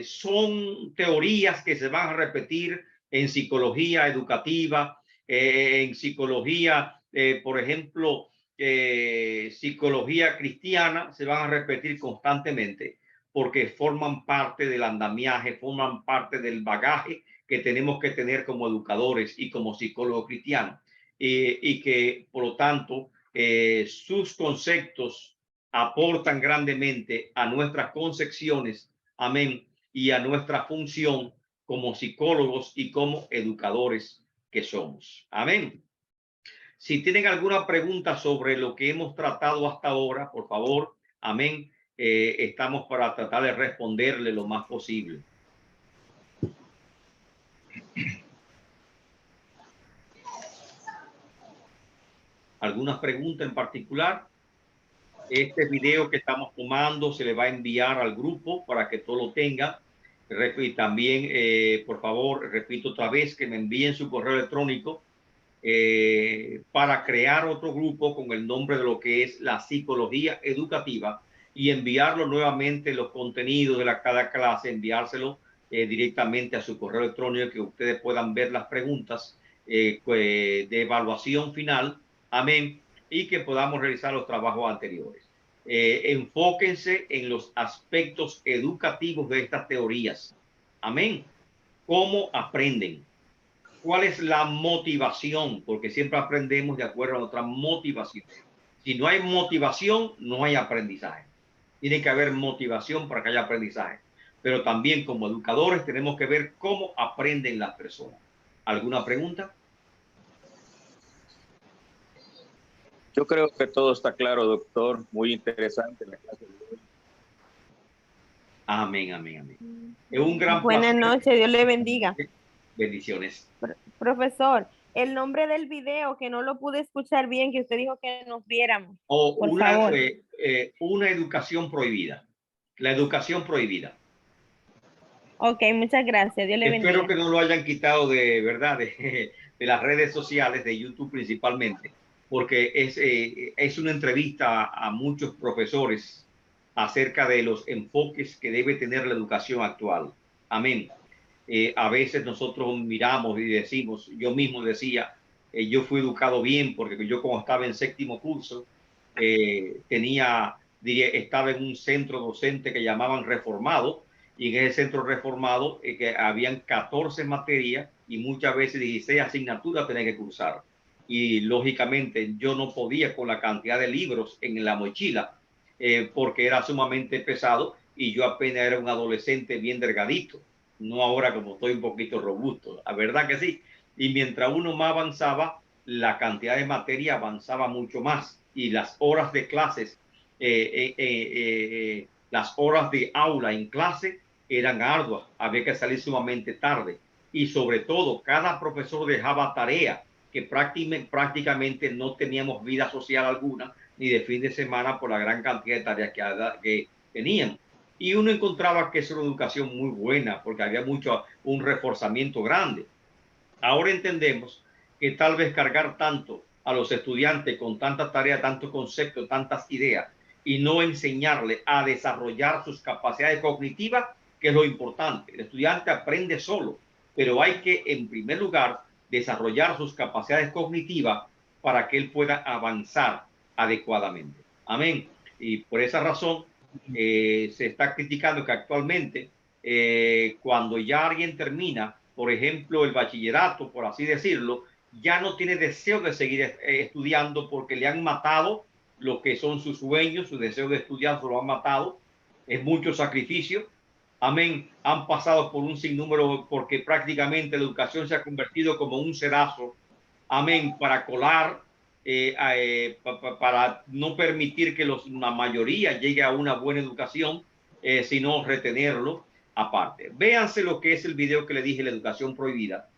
Son teorías que se van a repetir en psicología educativa, en psicología, por ejemplo, psicología cristiana, se van a repetir constantemente porque forman parte del andamiaje, forman parte del bagaje que tenemos que tener como educadores y como psicólogos cristianos, y que por lo tanto sus conceptos aportan grandemente a nuestras concepciones, amén, y a nuestra función como psicólogos y como educadores que somos. Amén. Si tienen alguna pregunta sobre lo que hemos tratado hasta ahora, por favor, amén, estamos para tratar de responderle lo más posible. ¿Alguna pregunta en particular? Este video que estamos tomando se le va a enviar al grupo para que todo lo tenga. Y también, por favor, repito otra vez, que me envíen su correo electrónico para crear otro grupo con el nombre de lo que es la psicología educativa y enviarlo nuevamente los contenidos de cada clase, enviárselo directamente a su correo electrónico, que ustedes puedan ver las preguntas de evaluación final. Amén. Y que podamos realizar los trabajos anteriores. Enfóquense en los aspectos educativos de estas teorías. Amén. ¿Cómo aprenden? ¿Cuál es la motivación? Porque siempre aprendemos de acuerdo a nuestra motivación. Si no hay motivación, no hay aprendizaje. Tiene que haber motivación para que haya aprendizaje. Pero también como educadores tenemos que ver cómo aprenden las personas. ¿Alguna pregunta? Yo creo que todo está claro, doctor. Muy interesante la clase de hoy. Amén, amén, amén. Es un gran Buenas noches, Dios le bendiga. Bendiciones. Profesor, el nombre del video, que no lo pude escuchar bien, que usted dijo que nos viéramos. Por favor. Una educación prohibida. La educación prohibida. Ok, muchas gracias. Dios le bendiga. Espero que no lo hayan quitado de verdad de las redes sociales, de YouTube principalmente, porque es una entrevista a muchos profesores acerca de los enfoques que debe tener la educación actual. Amén. A veces nosotros miramos y decimos, yo mismo decía, yo fui educado bien porque yo como estaba en séptimo curso, estaba en un centro docente que llamaban reformado, y en ese centro reformado que habían 14 materias y muchas veces 16 asignaturas tenía que cursar. Y lógicamente yo no podía con la cantidad de libros en la mochila porque era sumamente pesado y yo apenas era un adolescente bien delgadito, no ahora como estoy un poquito robusto, la verdad que sí. Y mientras uno más avanzaba, la cantidad de materia avanzaba mucho más y las horas de clases, las horas de aula en clase eran arduas, había que salir sumamente tarde y sobre todo cada profesor dejaba tarea que prácticamente no teníamos vida social alguna ni de fin de semana por la gran cantidad de tareas que tenían. Y uno encontraba que es una educación muy buena porque había un reforzamiento grande. Ahora entendemos que tal vez cargar tanto a los estudiantes con tantas tareas, tantos conceptos, tantas ideas y no enseñarle a desarrollar sus capacidades cognitivas, que es lo importante. El estudiante aprende solo, pero hay que, en primer lugar, desarrollar sus capacidades cognitivas para que él pueda avanzar adecuadamente. Amén. Y por esa razón se está criticando que actualmente cuando ya alguien termina, por ejemplo, el bachillerato, por así decirlo, ya no tiene deseo de seguir estudiando porque le han matado lo que son sus sueños, su deseo de estudiar, se lo han matado. Es mucho sacrificio. Amén. Han pasado por un sinnúmero porque prácticamente la educación se ha convertido como un sedazo. Amén. Para colar, para no permitir que la mayoría llegue a una buena educación, sino retenerlo aparte. Véanse lo que es el video que le dije, la educación prohibida,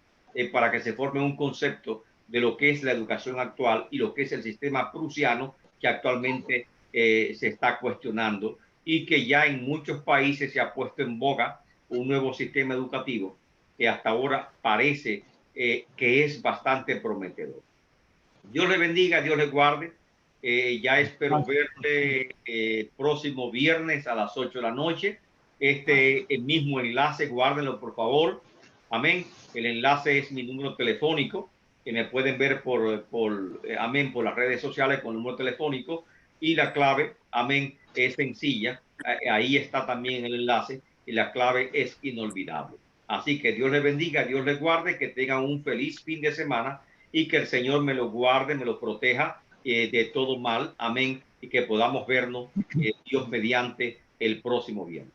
para que se forme un concepto de lo que es la educación actual y lo que es el sistema prusiano que actualmente se está cuestionando y que ya en muchos países se ha puesto en boga un nuevo sistema educativo que hasta ahora parece que es bastante prometedor. Dios le bendiga, Dios le guarde. Ya espero verle próximo viernes a las 8 de la noche. El mismo enlace, guárdenlo por favor. Amén. El enlace es mi número telefónico, que me pueden ver amén, por las redes sociales con el número telefónico. Y la clave, amén, es sencilla. Ahí está también el enlace y la clave es inolvidable. Así que Dios le bendiga, Dios le guarde, que tengan un feliz fin de semana y que el Señor me lo guarde, me lo proteja de todo mal. Amén. y que podamos vernos, Dios mediante, el próximo viernes.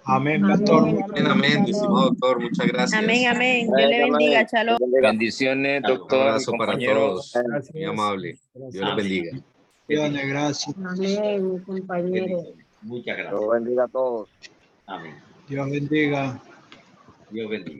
Amén, pastor. Amén, amén, estimado doctor, muchas gracias. Amén, amén. Dios le bendiga, shalom. Bendiciones, doctor. Un abrazo para todos. Gracias. Muy amable. Dios les bendiga. Gracias. Amén, compañero. Muchas gracias. Dios bendiga a todos. Amén. Dios bendiga. Dios bendiga.